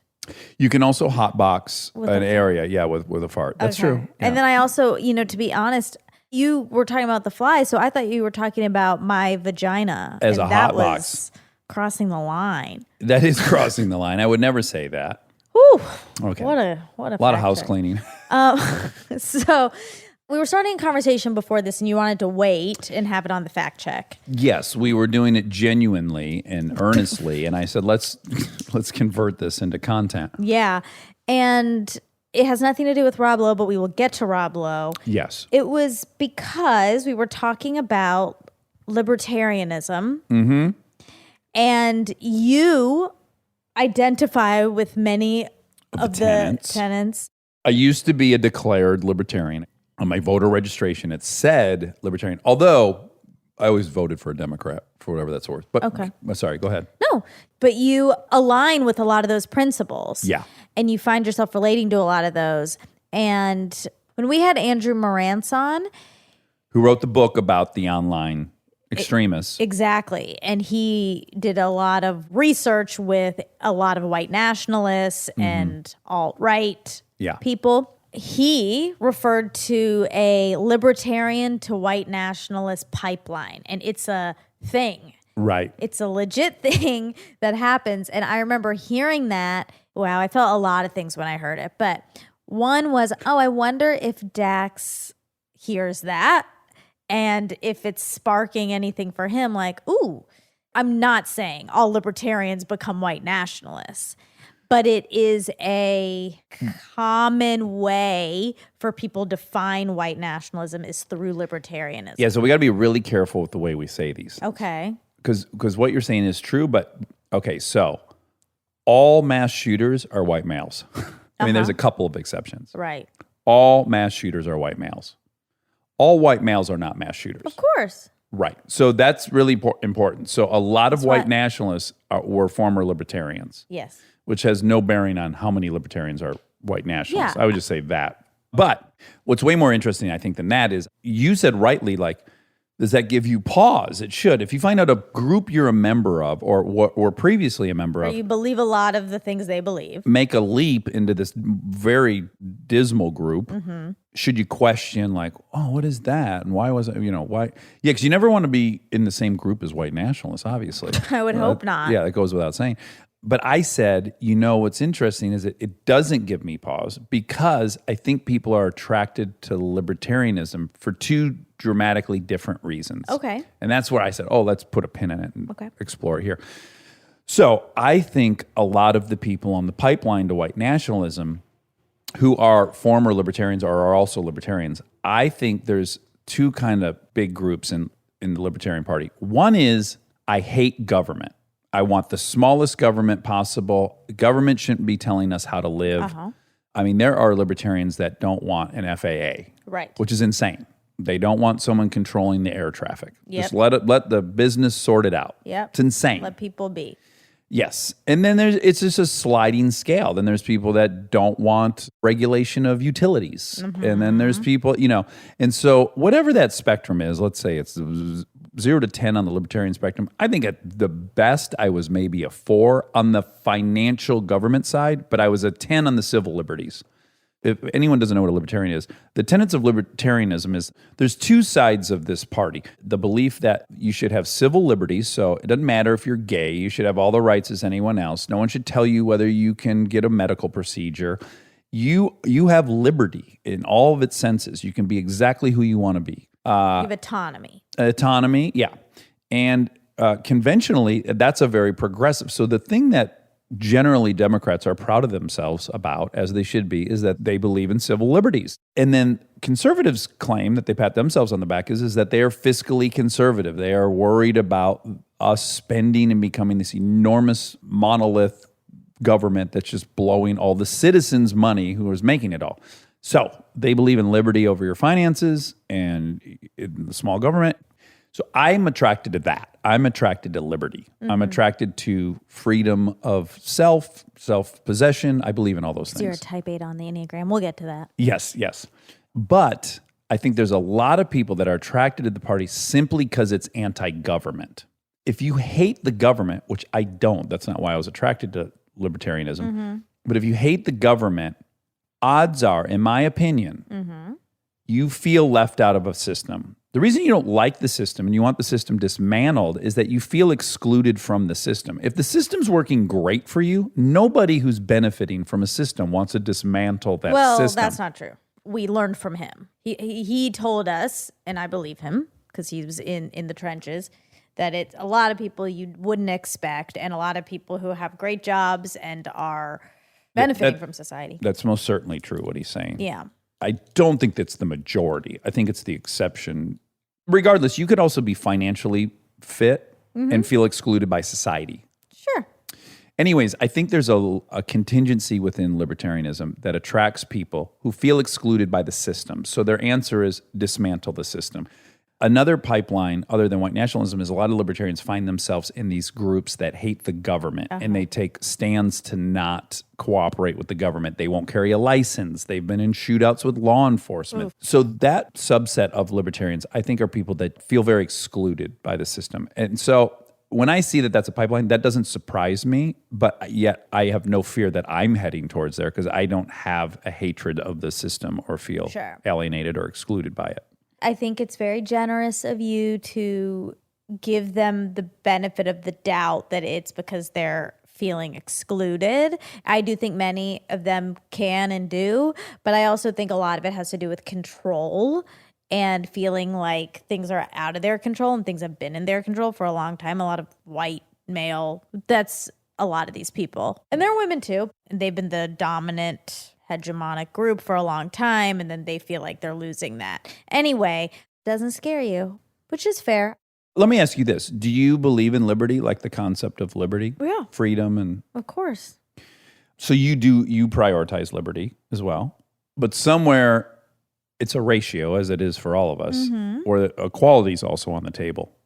You can also hotbox With an a- area, with a fart. That's Okay. true. Yeah. And then I also, to be honest, you were talking about the flies, so I thought you were talking about my vagina. As and a that hot was box. crossing the line. That is crossing the line. I would never say that. Whew. Okay. What a lot of house check. cleaning. So we were starting a conversation before this, and you wanted to wait and have it on the fact check. Yes, we were doing it genuinely and earnestly, and I said, let's convert this into content. Yeah. And it has nothing to do with Rob Lowe, but we will get to Rob Lowe. Yes. It was because we were talking about libertarianism. Mm-hmm. And you identify with many of the tenets. tenets. I used to be a declared libertarian. On my voter registration, it said libertarian, although I always voted for a Democrat, for whatever that's worth. But Okay. Sorry, go ahead. No, but you align with a lot of those principles. Yeah. And you find yourself relating to a lot of those. And when we had Andrew Morantz on, Who wrote the book about the online extremists. Exactly. And he did a lot of research with a lot of white nationalists and alt-right people. He referred to a libertarian to white nationalist pipeline, and it's a thing. Right. It's a legit thing that happens. And I remember hearing that. Wow, I felt a lot of things when I heard it. But one was, I wonder if Dax hears that and if it's sparking anything for him. Like, ooh, I'm not saying all libertarians become white nationalists, but it is a common way for people to define white nationalism is through libertarianism. Yeah, so we got to be really careful with the way we say these. Okay. Because what you're saying is true, but okay, so all mass shooters are white males. I mean, there's a couple of exceptions. Right. All mass shooters are white males. All white males are not mass shooters. Of course. Right. So that's really important. So a lot of white nationalists were former libertarians. Yes. Which has no bearing on how many libertarians are white nationalists. Yeah. I would just say that. But what's way more interesting, I think, than that is you said rightly, like, does that give you pause? It should. If you find out a group you're a member of or previously a member of, you believe a lot of the things they believe, make a leap into this very dismal group, should you question, like, what is that? And why was it, why? Yeah, because you never want to be in the same group as white nationalists, obviously. I would hope not. Yeah, that goes without saying. But I said, what's interesting is it doesn't give me pause because I think people are attracted to libertarianism for two dramatically different reasons. Okay. And that's where I said, let's put a pin in it and explore it here. So I think a lot of the people on the pipeline to white nationalism who are former libertarians or are also libertarians, I think there's two kind of big groups in the Libertarian Party. One is I hate government. I want the smallest government possible. Government shouldn't be telling us how to live. I mean, there are libertarians that don't want an FAA, right? Which is insane. They don't want someone controlling the air traffic. Yep. Just let the business sort it out. Yep. It's insane. Let people be. Yes. And then it's just a sliding scale. Then there's people that don't want regulation of utilities. And then there's people, and so whatever that spectrum is, let's say it's 0 to 10 on the libertarian spectrum. I think at the best I was maybe a 4 on the financial government side, but I was a 10 on the civil liberties. If anyone doesn't know what a libertarian is, the tenets of libertarianism is there's two sides of this party. The belief that you should have civil liberties, so it doesn't matter if you're gay, you should have all the rights as anyone else. No one should tell you whether you can get a medical procedure. You have liberty in all of its senses. You can be exactly who you want to be. You have autonomy. Autonomy, yeah. And conventionally, that's a very progressive. So the thing that generally Democrats are proud of themselves about, as they should be, is that they believe in civil liberties. And then conservatives claim that they pat themselves on the back is that they are fiscally conservative. They are worried about us spending and becoming this enormous monolith government that's just blowing all the citizens' money who is making it all. So they believe in liberty over your finances and in the small government. So I'm attracted to that. I'm attracted to liberty. I'm attracted to freedom of self-possession. I believe in all those things. You're a type 8 on the Enneagram. We'll get to that. Yes. But I think there's a lot of people that are attracted to the party simply because it's anti-government. If you hate the government, which I don't, that's not why I was attracted to libertarianism. But if you hate the government, odds are, in my opinion, you feel left out of a system. The reason you don't like the system and you want the system dismantled is that you feel excluded from the system. If the system's working great for you, nobody who's benefiting from a system wants to dismantle that system. Well, that's not true. We learned from him. He told us, and I believe him because he was in the trenches, that it's a lot of people you wouldn't expect and a lot of people who have great jobs and are benefiting from society. That's most certainly true, what he's saying. Yeah. I don't think that's the majority. I think it's the exception. Regardless, you could also be financially fit and feel excluded by society. Sure. Anyways, I think there's a contingency within libertarianism that attracts people who feel excluded by the system. So their answer is dismantle the system. Another pipeline other than white nationalism is a lot of libertarians find themselves in these groups that hate the government and they take stands to not cooperate with the government. They won't carry a license. They've been in shootouts with law enforcement. So that subset of libertarians, I think, are people that feel very excluded by the system. And so when I see that that's a pipeline, that doesn't surprise me, but yet I have no fear that I'm heading towards there because I don't have a hatred of the system or feel alienated or excluded by it. I think it's very generous of you to give them the benefit of the doubt that it's because they're feeling excluded. I do think many of them can and do, but I also think a lot of it has to do with control and feeling like things are out of their control and things have been in their control for a long time. A lot of white male, that's a lot of these people. And they're women too. And they've been the dominant hegemonic group for a long time, and then they feel like they're losing that. Anyway, doesn't scare you, which is fair. Let me ask you this. Do you believe in liberty, like the concept of liberty? Yeah. Freedom and... Of course. So you prioritize liberty as well, but somewhere it's a ratio, as it is for all of us, where equality is also on the table.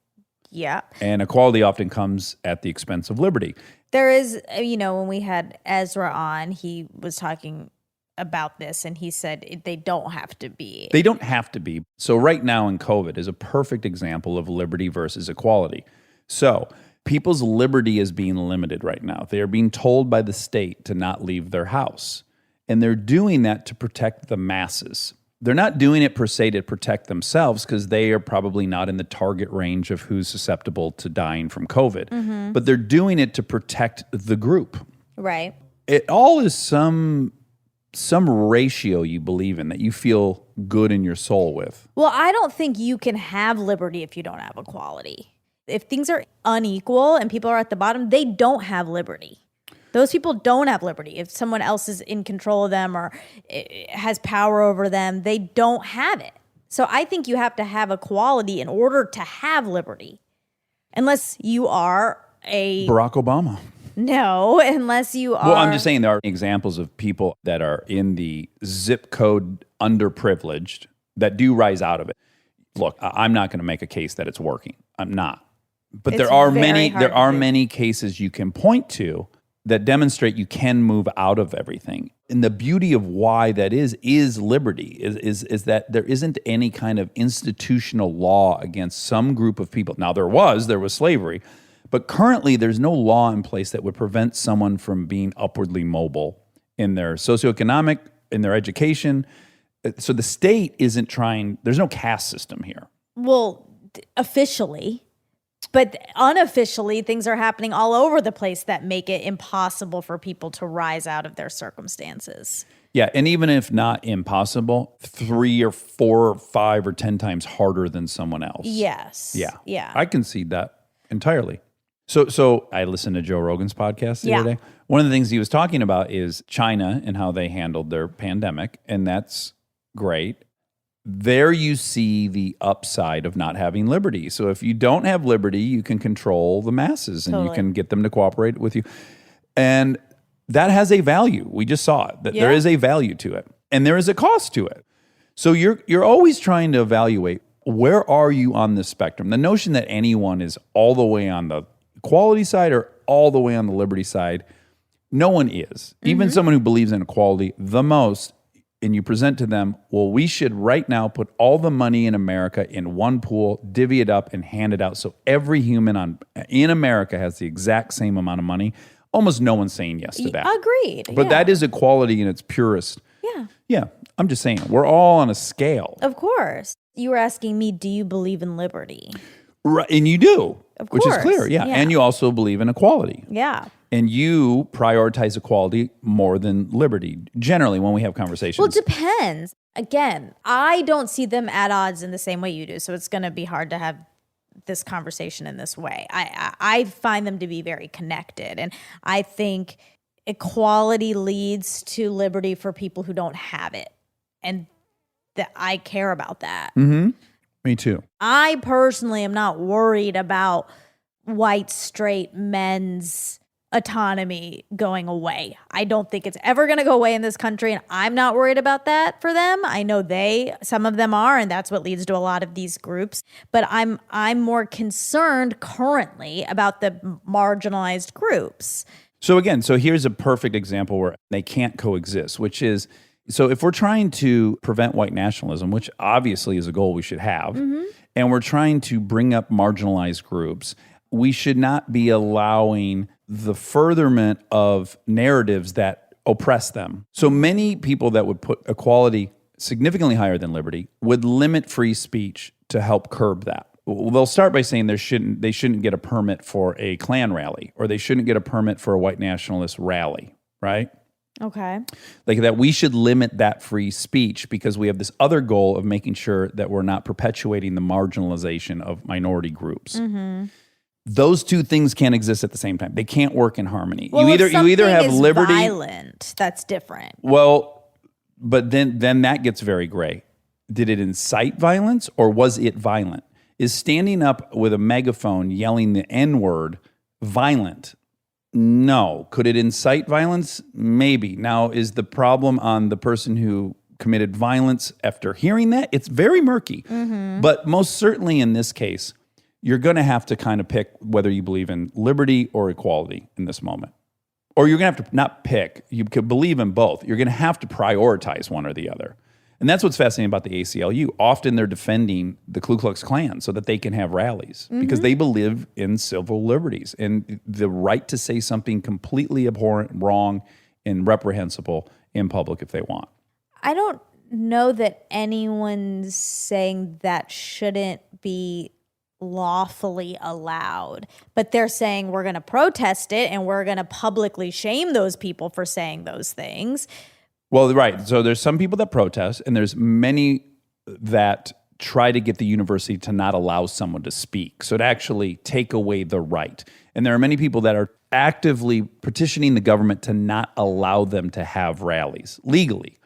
Yeah. And equality often comes at the expense of liberty. There is, when we had Ezra on, he was talking about this and he said they don't have to be. They don't have to be. So right now in COVID is a perfect example of liberty versus equality. So people's liberty is being limited right now. They are being told by the state to not leave their house. And they're doing that to protect the masses. They're not doing it per se to protect themselves because they are probably not in the target range of who's susceptible to dying from COVID. But they're doing it to protect the group. Right. It all is some ratio you believe in that you feel good in your soul with. Well, I don't think you can have liberty if you don't have equality. If things are unequal and people are at the bottom, they don't have liberty. Those people don't have liberty. If someone else is in control of them or has power over them, they don't have it. So I think you have to have equality in order to have liberty. Unless you are a... Barack Obama. No, unless you are... Well, I'm just saying there are examples of people that are in the zip code underprivileged that do rise out of it. Look, I'm not going to make a case that it's working. I'm not. But there are many cases you can point to that demonstrate you can move out of everything. And the beauty of why that is liberty, is that there isn't any kind of institutional law against some group of people. Now, there was slavery, but currently there's no law in place that would prevent someone from being upwardly mobile in their socioeconomic, in their education. So the state isn't trying, there's no caste system here. Well, officially. But unofficially, things are happening all over the place that make it impossible for people to rise out of their circumstances. Yeah, and even if not impossible, 3 or 4 or 5 or 10 times harder than someone else. Yes. Yeah. I concede that entirely. So I listened to Joe Rogan's podcast the other day. One of the things he was talking about is China and how they handled their pandemic, and that's great. There you see the upside of not having liberty. So if you don't have liberty, you can control the masses and you can get them to cooperate with you. And that has a value. We just saw it, that there is a value to it and there is a cost to it. So you're always trying to evaluate, where are you on the spectrum? The notion that anyone is all the way on the equality side or all the way on the liberty side, no one is. Even someone who believes in equality the most, and you present to them, well, we should right now put all the money in America in one pool, divvy it up, and hand it out so every human in America has the exact same amount of money. Almost no one's saying yes to that. Agreed. But that is equality in its purest. Yeah, I'm just saying, we're all on a scale. Of course. You were asking me, do you believe in liberty? Right, and you do, of course. Which is clear, yeah. And you also believe in equality. Yeah. And you prioritize equality more than liberty, generally, when we have conversations. Well, it depends. Again, I don't see them at odds in the same way you do, so it's going to be hard to have this conversation in this way. I find them to be very connected, and I think equality leads to liberty for people who don't have it, and that I care about that. Me too. I personally am not worried about white, straight men's autonomy going away. I don't think it's ever going to go away in this country, and I'm not worried about that for them. I know some of them are, and that's what leads to a lot of these groups. But I'm more concerned currently about the marginalized groups. So here's a perfect example where they can't coexist, which is, so if we're trying to prevent white nationalism, which obviously is a goal we should have, and we're trying to bring up marginalized groups, we should not be allowing the furtherment of narratives that oppress them. So many people that would put equality significantly higher than liberty would limit free speech to help curb that. They'll start by saying they shouldn't get a permit for a Klan rally, or they shouldn't get a permit for a white nationalist rally, right? Okay. Like that we should limit that free speech because we have this other goal of making sure that we're not perpetuating the marginalization of minority groups. Those two things can't exist at the same time. They can't work in harmony. Well, you either have is liberty. Violent, that's different. Well, but then that gets very gray. Did it incite violence or was it violent? Is standing up with a megaphone yelling the N-word violent? No. Could it incite violence? Maybe. Now, is the problem on the person who committed violence after hearing that? It's very murky. But most certainly in this case, you're going to have to kind of pick whether you believe in liberty or equality in this moment. Or you're going to have to not pick. You could believe in both. You're going to have to prioritize one or the other. And that's what's fascinating about the ACLU. Often they're defending the Ku Klux Klan so that they can have rallies because they believe in civil liberties and the right to say something completely abhorrent, wrong, and reprehensible in public if they want. I don't know that anyone's saying that shouldn't be lawfully allowed, but they're saying we're going to protest it and we're going to publicly shame those people for saying those things. Well, right. So there's some people that protest, and there's many that try to get the university to not allow someone to speak, so to actually take away the right. And there are many people that are actively petitioning the government to not allow them to have rallies legally.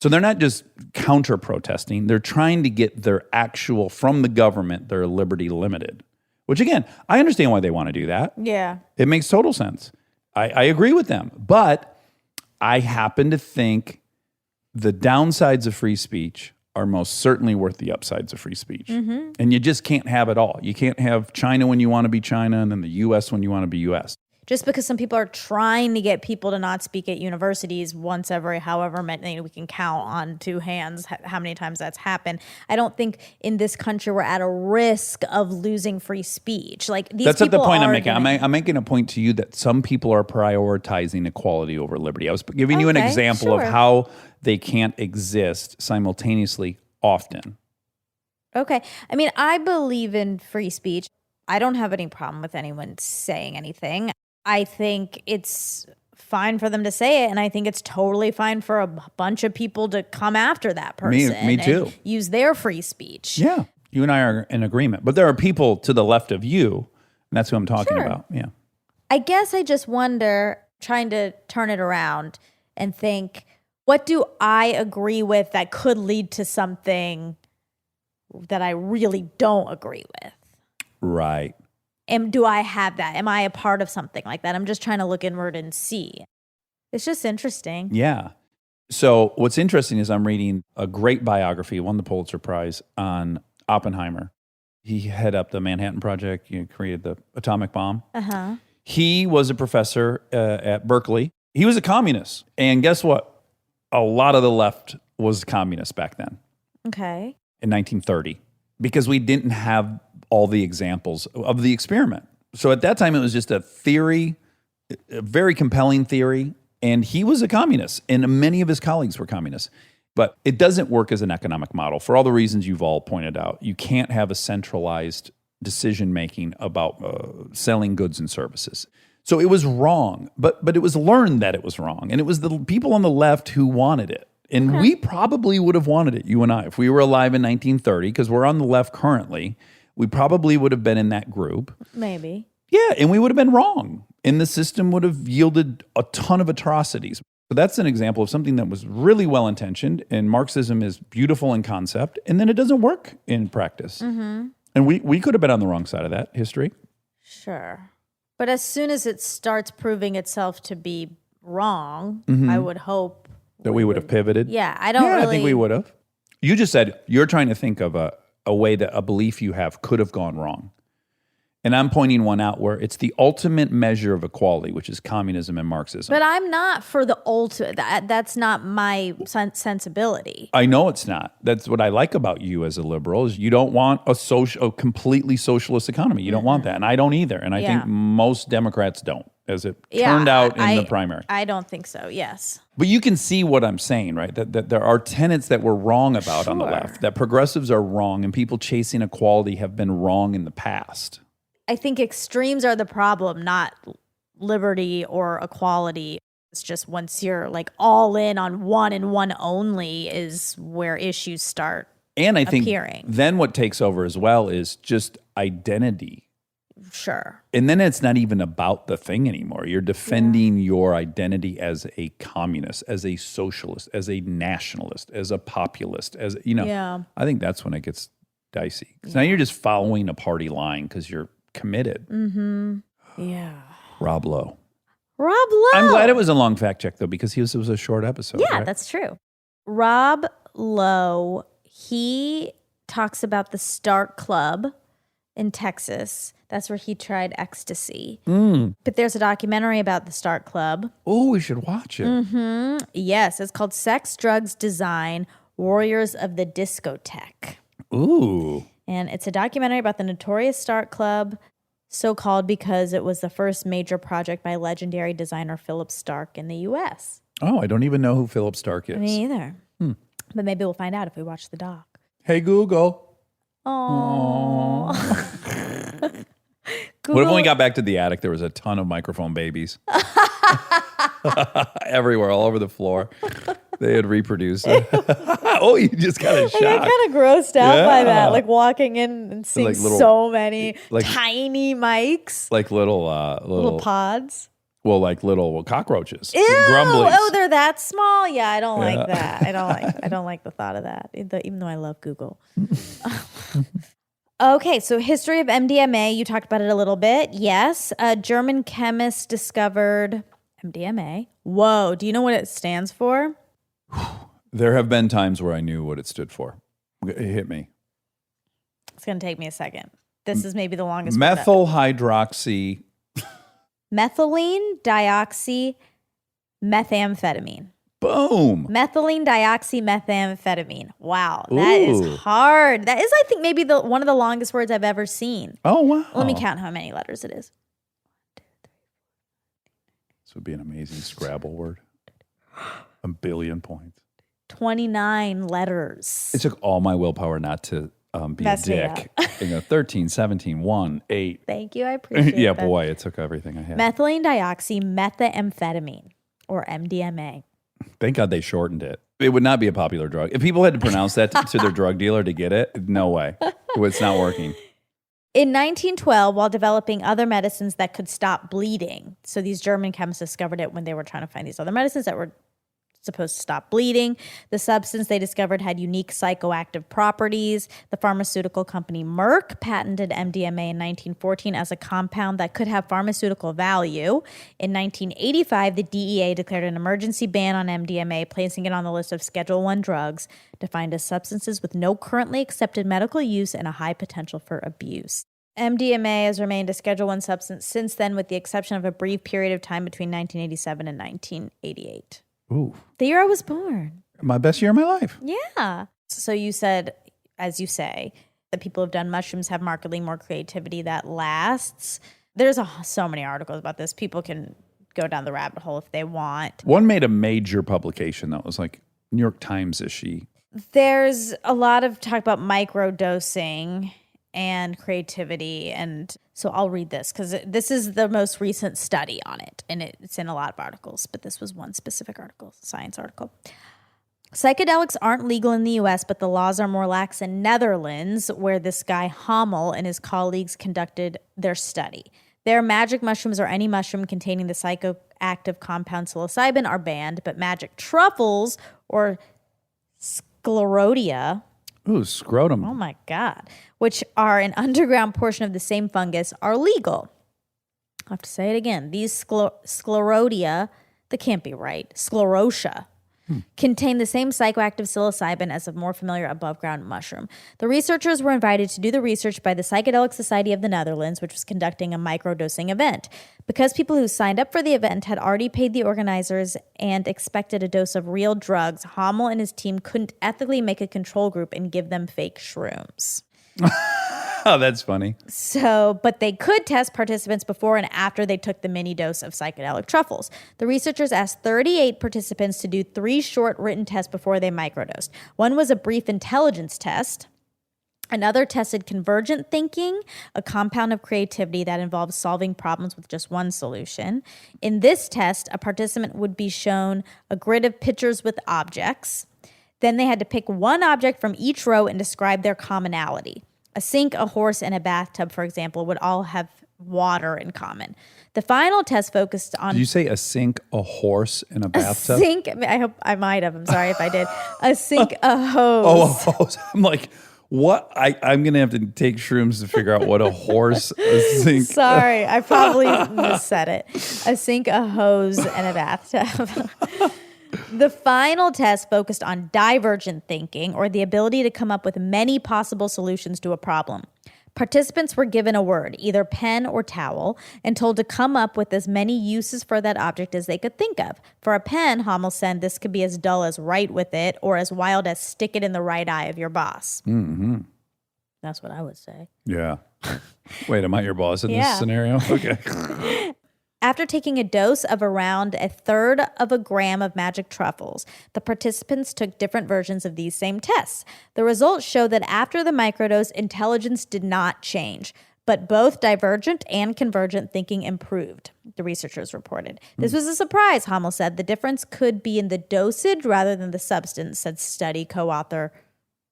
So they're not just counter-protesting. They're trying to get their actual, from the government, their liberty limited. Which, again, I understand why they want to do that. Yeah. It makes total sense. I agree with them. But I happen to think the downsides of free speech are most certainly worth the upsides of free speech. And you just can't have it all. You can't have China when you want to be China and then the U.S. when you want to be U.S. Just because some people are trying to get people to not speak at universities once every however many, we can count on two hands how many times that's happened. I don't think in this country we're at a risk of losing free speech. Like these That's not the point I'm making. Gonna... I'm making a point to you that some people are prioritizing equality over liberty. I was giving you an example of how they can't exist simultaneously often. Okay. I mean, I believe in free speech. I don't have any problem with anyone saying anything. I think it's fine for them to say it, and I think it's totally fine for a bunch of people to come after that person. Me too. And use their free speech. Yeah. You and I are in agreement. But there are people to the left of you, and that's who I'm talking about. Yeah. I guess I just wonder, trying to turn it around and think, what do I agree with that could lead to something that I really don't agree with? Right. And do I have that? Am I a part of something like that? I'm just trying to look inward and see. It's just interesting. Yeah. So what's interesting is I'm reading a great biography, won the Pulitzer Prize, on Oppenheimer. He headed up the Manhattan Project, created the atomic bomb. He was a professor at Berkeley. He was a communist. And guess what? A lot of the left was communist back then. Okay. In 1930. Because we didn't have all the examples of the experiment. So at that time, it was just a theory, a very compelling theory, and he was a communist, and many of his colleagues were communists. But it doesn't work as an economic model for all the reasons you've all pointed out. You can't have a centralized decision-making about selling goods and services. So it was wrong, but it was learned that it was wrong, and it was the people on the left who wanted it. And we probably would have wanted it, you and I, if we were alive in 1930, because we're on the left currently. We probably would have been in that group. Maybe. Yeah, and we would have been wrong. And the system would have yielded a ton of atrocities. So that's an example of something that was really well-intentioned, and Marxism is beautiful in concept, and then it doesn't work in practice. And we could have been on the wrong side of that history. Sure. But as soon as it starts proving itself to be wrong, I would hope that we would have pivoted. Yeah, I don't really. I think we would have. You just said you're trying to think of a way that a belief you have could have gone wrong. And I'm pointing one out where it's the ultimate measure of equality, which is communism and Marxism. But I'm not for the ultimate. That's not my sensibility. I know it's not. That's what I like about you as a liberal is you don't want a completely socialist economy. You don't want that. And I don't either. And I think most Democrats don't, as it turned out in the primary. I don't think so, yes. But you can see what I'm saying, right? That there are tenets that we're wrong about on the left, that progressives are wrong and people chasing equality have been wrong in the past. I think extremes are the problem, not liberty or equality. It's just once you're like all in on one and one only is where issues start and I think appearing. Then what takes over as well is just identity. Sure. And then it's not even about the thing anymore. You're defending your identity as a communist, as a socialist, as a nationalist, as a populist, as, you know. Yeah. I think that's when it gets dicey. Because now you're just following a party line because you're committed. Yeah. Rob Lowe. Rob Lowe. I'm glad it was a long fact check, though, because it was a short episode. Yeah, right? that's true. Rob Lowe, he talks about the Stark Club in Texas. That's where he tried ecstasy. But there's a documentary about the Stark Club. Oh, we should watch it. Yes, it's called Sex, Drugs, Design, Warriors of the Discotheque. Ooh. And it's a documentary about the notorious Stark Club, so called because it was the first major project by legendary designer Philip Stark in the U.S. Oh, I don't even know who Philip Stark is. Me either. But maybe we'll find out if we watch the doc. Hey, Google. Oh. What if when we got back to the attic, there was a ton of microphone babies? Everywhere, all over the floor. They had reproduced it. Oh, you just got a shock. I got kind of grossed out by that, like walking in and seeing Like little- so many like- tiny mics, Like little pods. well, like little cockroaches. Ew! Grumblies. Oh, they're that small? Yeah, I don't like that. I don't like the thought of that, even though I love Google. Okay, so history of MDMA. You talked about it a little bit. Yes, a German chemist discovered MDMA. Whoa, do you know what it stands for? There have been times where I knew what it stood for. It hit me. It's going to take me a second. This is maybe the longest word. Methyl hydroxy. Methylene dioxy methamphetamine. Boom. Methylene dioxy methamphetamine. Wow, that is hard. That is, I think, maybe one of the longest words I've ever seen. Oh, wow. Let me count how many letters it is. This would be an amazing Scrabble word. 1 billion points. 29 letters. It took all my willpower not to be Mess a me dick. 13, 17, 1, 8. Thank you. I appreciate Yeah, that. boy, it took everything I had. Methylene dioxy methamphetamine, or MDMA. Thank God they shortened it. It would not be a popular drug. If people had to pronounce that to their drug dealer to get it, no way. It's not working. In 1912, while developing other medicines that could stop bleeding, so these German chemists discovered it when they were trying to find these other medicines that were supposed to stop bleeding. The substance they discovered had unique psychoactive properties. The pharmaceutical company Merck patented MDMA in 1914 as a compound that could have pharmaceutical value. In 1985, the DEA declared an emergency ban on MDMA, placing it on the list of Schedule I drugs, defined as substances with no currently accepted medical use and a high potential for abuse. MDMA has remained a Schedule I substance since then, with the exception of a brief period of time between 1987 and 1988. Ooh. The year I was born. My best year of my life. Yeah. So you said, as you say, that people who have done mushrooms have markedly more creativity that lasts. There's so many articles about this. People can go down the rabbit hole if they want. One made a major publication that was like New York Times-ishy. There's a lot of talk about microdosing and creativity. And so I'll read this because this is the most recent study on it. And it's in a lot of articles, but this was one specific article, science article. Psychedelics aren't legal in the U.S., but the laws are more lax in Netherlands, where this guy Hamel and his colleagues conducted their study. Their magic mushrooms or any mushroom containing the psychoactive compound psilocybin are banned, but magic truffles or sclerotia, Ooh, scrotum. oh my God, which are an underground portion of the same fungus, are legal. I'll have to say it again. These sclerotia, that can't be right, sclerotia, contain the same psychoactive psilocybin as a more familiar above-ground mushroom. The researchers were invited to do the research by the Psychedelic Society of the Netherlands, which was conducting a microdosing event. Because people who signed up for the event had already paid the organizers and expected a dose of real drugs, Hamel and his team couldn't ethically make a control group and give them fake shrooms. Oh, that's funny. So, but they could test participants before and after they took the mini dose of psychedelic truffles. The researchers asked 38 participants to do 3 short written tests before they microdosed. One was a brief intelligence test. Another tested convergent thinking, a compound of creativity that involves solving problems with just one solution. In this test, a participant would be shown a grid of pictures with objects. Then they had to pick one object from each row and describe their commonality. A sink, a horse, and a bathtub, for example, would all have water in common. The final test focused on... Did you say a sink, a horse, and a bathtub? A sink, I hope I might have. I'm sorry if I did. A sink, a hose. Oh, a hose. I'm like, what? I'm going to have to take shrooms to figure out what a horse, a sink... Sorry, I probably missaid it. A sink, a hose, and a bathtub. The final test focused on divergent thinking, or the ability to come up with many possible solutions to a problem. Participants were given a word, either pen or towel, and told to come up with as many uses for that object as they could think of. For a pen, Hamel said this could be as dull as write with it, or as wild as stick it in the right eye of your boss. Mm-hmm. That's what I would say. Yeah. Wait, am I your boss in this scenario? Okay. After taking a dose of around 1/3 of a gram of magic truffles, the participants took different versions of these same tests. The results showed that after the microdose, intelligence did not change, but both divergent and convergent thinking improved, the researchers reported. This was a surprise, Hamel said. The difference could be in the dosage rather than the substance, said study co-author.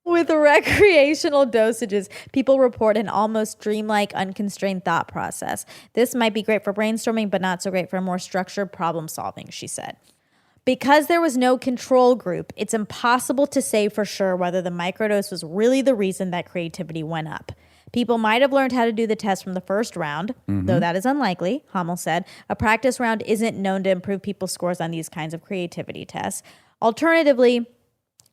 With recreational dosages, people report an almost dreamlike, unconstrained thought process. This might be great for brainstorming, but not so great for more structured problem solving, she said. Because there was no control group, it's impossible to say for sure whether the microdose was really the reason that creativity went up. People might have learned how to do the test from the first round, though that is unlikely, Hamel said. A practice round isn't known to improve people's scores on these kinds of creativity tests. Alternatively,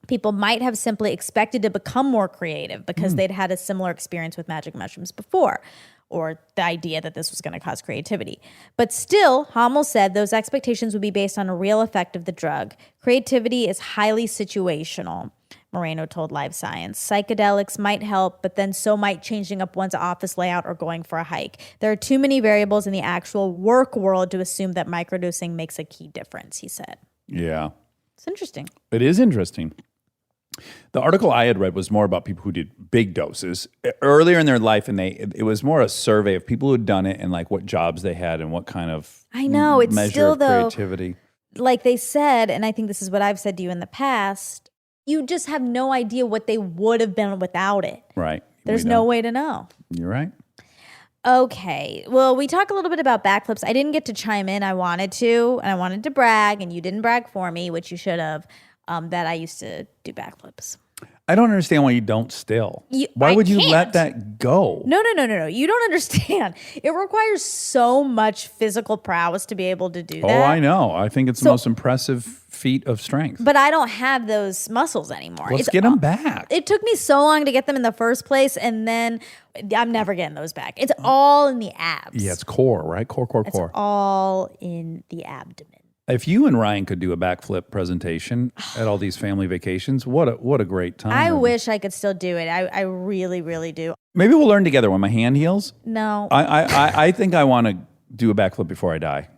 people might have simply expected to become more creative because they'd had a similar experience with magic mushrooms before, or the idea that this was going to cause creativity. But still, Hamel said those expectations would be based on a real effect of the drug. Creativity is highly situational, Moreno told Live Science. Psychedelics might help, but then so might changing up one's office layout or going for a hike. There are too many variables in the actual work world to assume that microdosing makes a key difference, he said. Yeah. It's interesting. It is interesting. The article I had read was more about people who did big doses earlier in their life, and it was more a survey of people who had done it and like what jobs they had and what kind of it's measure still of though, creativity. like they said, and I think this is what I've said to you in the past, you just have no idea what they would have been without it. Right. There's no way to know. You're right. Okay. Well, we talk a little bit about backflips. I didn't get to chime in. I wanted to, and I wanted to brag, and you didn't brag for me, which you should have. That I used to do backflips. I don't understand why you don't still. Why would you let that go? No. You don't understand. It requires so much physical prowess to be able to do that. Oh, I know. I think it's the most impressive feat of strength. But I don't have those muscles anymore. Let's get them back. It took me so long to get them in the first place, and then I'm never getting those back. It's all in the abs. Yeah, it's core, right? Core. It's all in the abdomen. If you and Ryan could do a backflip presentation at all these family vacations, what a great time. I wish I could still do it. I really, really do. Maybe we'll learn together when my hand heals. No. I think I want to do a backflip before I die.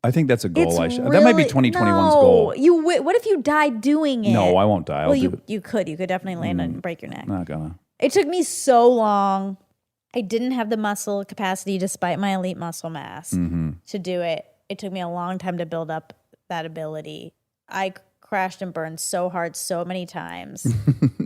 I think that's a goal. That might be 2021's goal. What if you died doing it? No, I won't die. You could definitely land and break your neck. Not gonna. It took me so long. I didn't have the muscle capacity despite my elite muscle mass to do it. It took me a long time to build up that ability. I crashed and burned so hard so many times.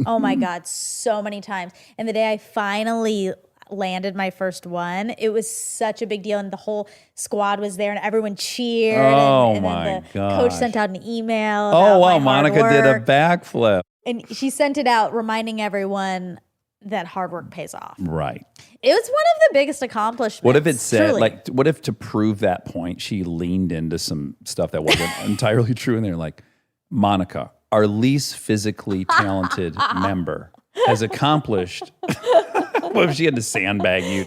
Oh my God, so many times. And the day I finally landed my first one, it was such a big deal, and the whole squad was there and everyone cheered. And then the coach sent out an email. Oh wow, Monica did a backflip. And she sent it out reminding everyone that hard work pays off. Right. It was one of the biggest accomplishments. What if it said, truly. like, what if to prove that point, she leaned into some stuff that wasn't entirely true, and they're like, Monica, our least physically talented member, has accomplished. What if she had to sandbag you?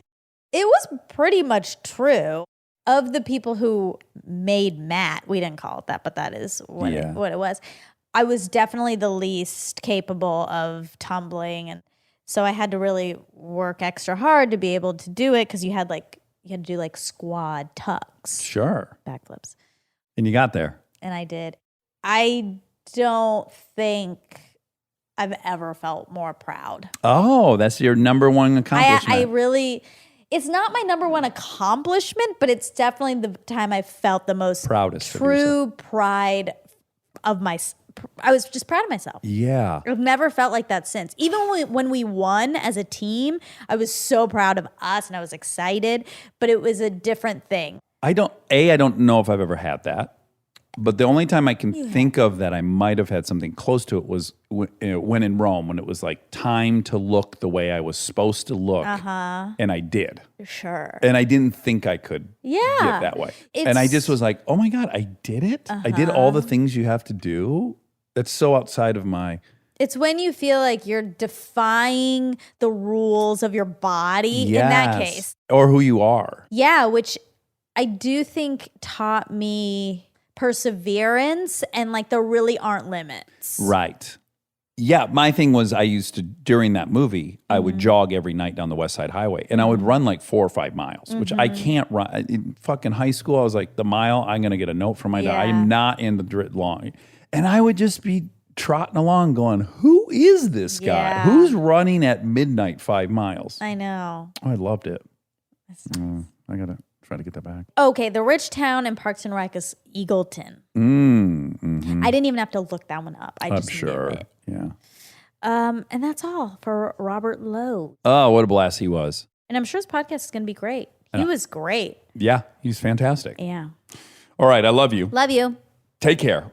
It was pretty much true. Of the people who made Matt, we didn't call it that, but that is what it was. I was definitely the least capable of tumbling, and so I had to really work extra hard to be able to do it because you had to do like squad tucks, Sure. backflips, And you got there. and I did. I don't think I've ever felt more proud. Oh, that's your number one accomplishment. I really. It's not my number one accomplishment, but it's definitely the time I felt the most Proudest of true pride of my. I was just proud of myself. Yeah. I've never felt like that since. Even when we won as a team, I was so proud of us and I was excited, but it was a different thing. I don't know if I've ever had that. But the only time I can think of that I might have had something close to it was when in Rome, when it was like time to look the way I was supposed to look. And I did. Sure. And I didn't think I could Yeah. get that way. And I just was like, oh my God, I did it. I did all the things you have to do. That's so outside of my... It's when you feel like you're defying the rules of your body in that case. Or who you are. Yeah, which I do think taught me perseverance and like there really aren't limits. Right. Yeah, my thing was I used to, during that movie, I would jog every night down the West Side Highway. And I would run like 4 or 5 miles, which I can't run. In fucking high school, I was like, the mile, I'm going to get a note from my dad. I am not in the long. And I would just be trotting along going, who is this guy? Yeah. Who's running at midnight 5 miles? I know. Oh, I loved it. I got to try to get that back. Okay, the rich town in Parks and Rec is Eagleton. I didn't even have to look that one up. I just knew it. Yeah. And that's all for Robert Lowe. Oh, what a blast he was. And I'm sure his podcast is going to be great. He was great. Yeah, he's fantastic. Yeah. All right, I love you. Love you. Take care.